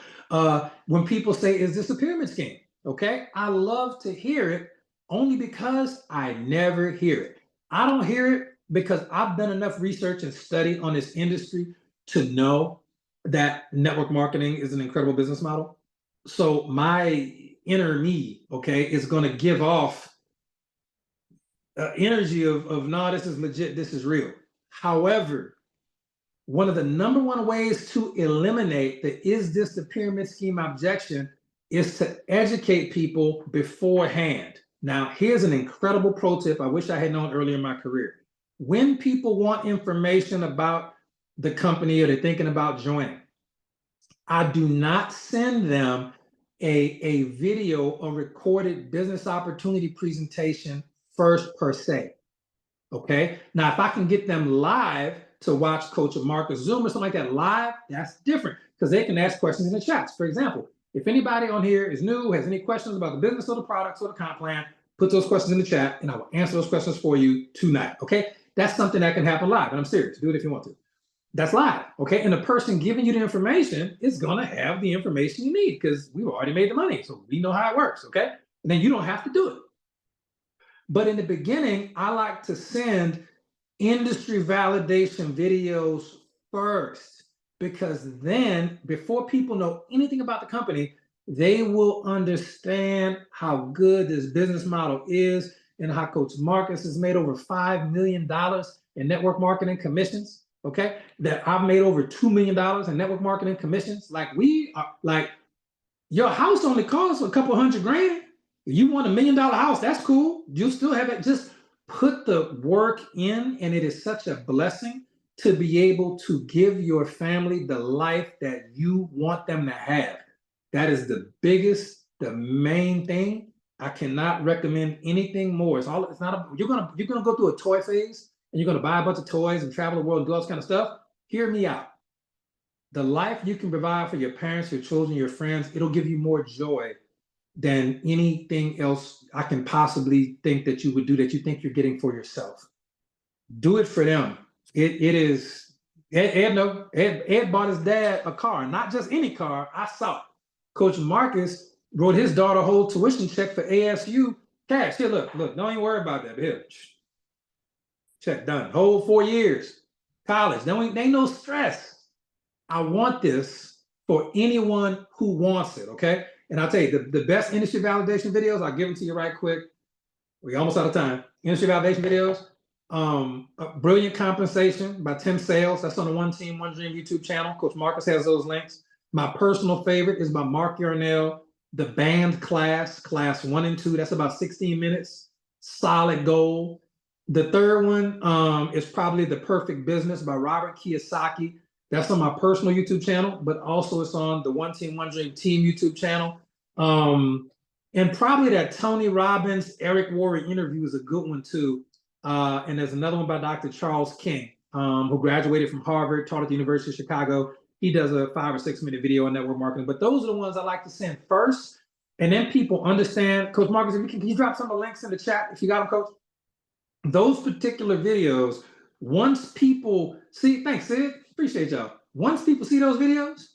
When people say, is this a pyramid scheme? Okay, I love to hear it only because I never hear it. I don't hear it because I've done enough research and study on this industry to know that network marketing is an incredible business model. So my inner me, okay, is going to give off energy of no, this is legit, this is real. However, one of the number one ways to eliminate the is this the pyramid scheme objection is to educate people beforehand. Now, here's an incredible pro tip I wish I had known earlier in my career. When people want information about the company or they're thinking about joining, I do not send them a video or recorded business opportunity presentation first per se. Okay. Now, if I can get them live to watch Coach or Marcus Zoom or something like that live, that's different because they can ask questions in the chats. For example, if anybody on here is new, has any questions about the business or the products or the comp plan, put those questions in the chat and I will answer those questions for you tonight. Okay. That's something that can happen live. And I'm serious. Do it if you want to. That's live. Okay. And the person giving you the information is going to have the information you need because we've already made the money. So we know how it works. Okay. And then you don't have to do it. But in the beginning, I like to send industry validation videos first, because then before people know anything about the company, they will understand how good this business model is and how Coach Marcus has made over $5 million in network marketing commissions. Okay, that I've made over $2 million in network marketing commissions. Like we are, like your house only costs a couple $100,000. You want $1 million house, that's cool. You'll still have it. Just put the work in, and it is such a blessing to be able to give your family the life that you want them to have. That is the biggest, the main thing. I cannot recommend anything more. You're gonna go through a toy phase and you're gonna buy a bunch of toys and travel the world and do all this kind of stuff. Hear me out. The life you can provide for your parents, your children, your friends, it'll give you more joy than anything else I can possibly think that you would do that you think you're getting for yourself. Do it for them. It is, Ed bought his dad a car, not just any car. I saw it. Coach Marcus wrote his daughter a whole tuition check for ASU cash. Here, look, don't even worry about that. But here, check done. Whole 4 years. College. There ain't no stress. I want this for anyone who wants it, okay? And I'll tell you, the best industry validation videos, I'll give them to you right quick. We're almost out of time. Industry validation videos. Brilliant Compensation by Tim Sales. That's on the One Team, One Dream YouTube channel. Coach Marcus has those links. My personal favorite is by Mark Yarnell, The Band Class 1 and 2. That's about 16 minutes. Solid gold. The third one is probably The Perfect Business by Robert Kiyosaki. That's on my personal YouTube channel, but also it's on the One Team, One Dream Team YouTube channel. And probably that Tony Robbins, Eric Worre interview is a good one too. And there's another one by Dr. Charles King, who graduated from Harvard, taught at the University of Chicago. He does a 5 or 6 minute video on network marketing. But those are the ones I like to send first. And then people understand. Coach Marcus, can you drop some of the links in the chat if you got them, Coach? Those particular videos, once people see, thanks, Sid, appreciate y'all. Once people see those videos,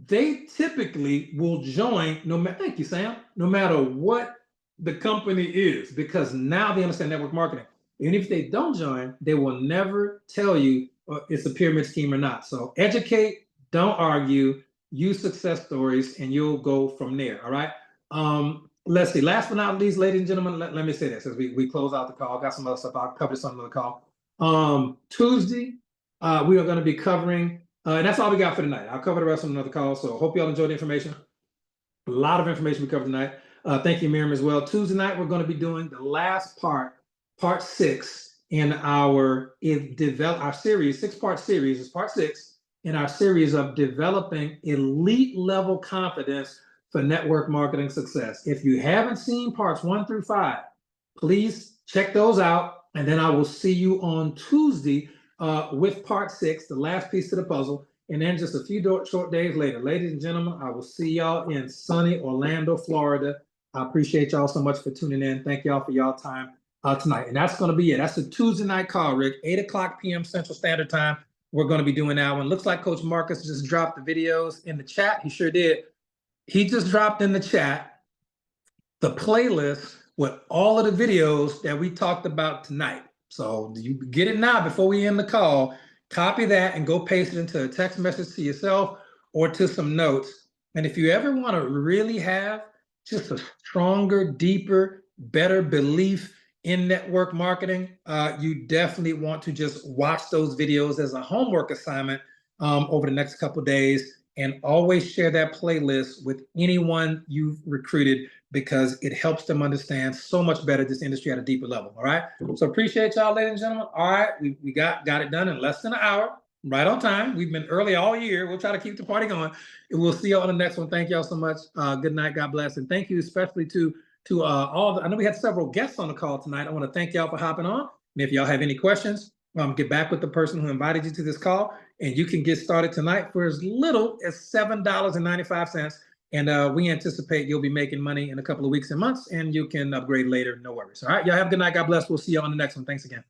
they typically will join, thank you, Sam, no matter what the company is, because now they understand network marketing. And if they don't join, they will never tell you it's a pyramid scheme or not. So educate, don't argue, use success stories, and you'll go from there, all right? Let's see, last but not least, ladies and gentlemen, let me say this as we close out the call. Got some other stuff, I'll cover some of the call. Tuesday, we are gonna be covering, and that's all we got for tonight. I'll cover the rest on another call, so hope y'all enjoyed the information. A lot of information we covered tonight. Thank you, Miriam, as well. Tuesday night, we're going to be doing the last part 6 in our series, 6-part series. It's part 6 in our series of developing elite level confidence for network marketing success. If you haven't seen parts 1 through 5, please check those out. And then I will see you on Tuesday with part 6, the last piece of the puzzle. And then just a few short days later, ladies and gentlemen, I will see y'all in sunny Orlando, Florida. I appreciate y'all so much for tuning in. Thank y'all for y'all time tonight. And that's going to be it. That's the Tuesday night call, Rick, 8:00 p.m. Central Standard Time. We're going to be doing that one. Looks like Coach Marcus just dropped the videos in the chat. He sure did. He just dropped in the chat the playlist with all of the videos that we talked about tonight. So you get it now before we end the call. Copy that and go paste it into a text message to yourself or to some notes. And if you ever want to really have just a stronger, deeper, better belief in network marketing, you definitely want to just watch those videos as a homework assignment over the next couple of days, and always share that playlist with anyone you've recruited, because it helps them understand so much better this industry at a deeper level. All right. So appreciate y'all, ladies and gentlemen. All right. We got it done in less than an hour, right on time. We've been early all year. We'll try to keep the party going. And we'll see y'all on the next one. Thank y'all so much. Good night. God bless. And thank you especially to all I know we had several guests on the call tonight. I want to thank y'all for hopping on. And if y'all have any questions, get back with the person who invited you to this call, and you can get started tonight for as little as $7.95. And we anticipate you'll be making money in a couple of weeks and months, and you can upgrade later. No worries. All right. Y'all have a good night. God bless. We'll see you on the next one. Thanks again.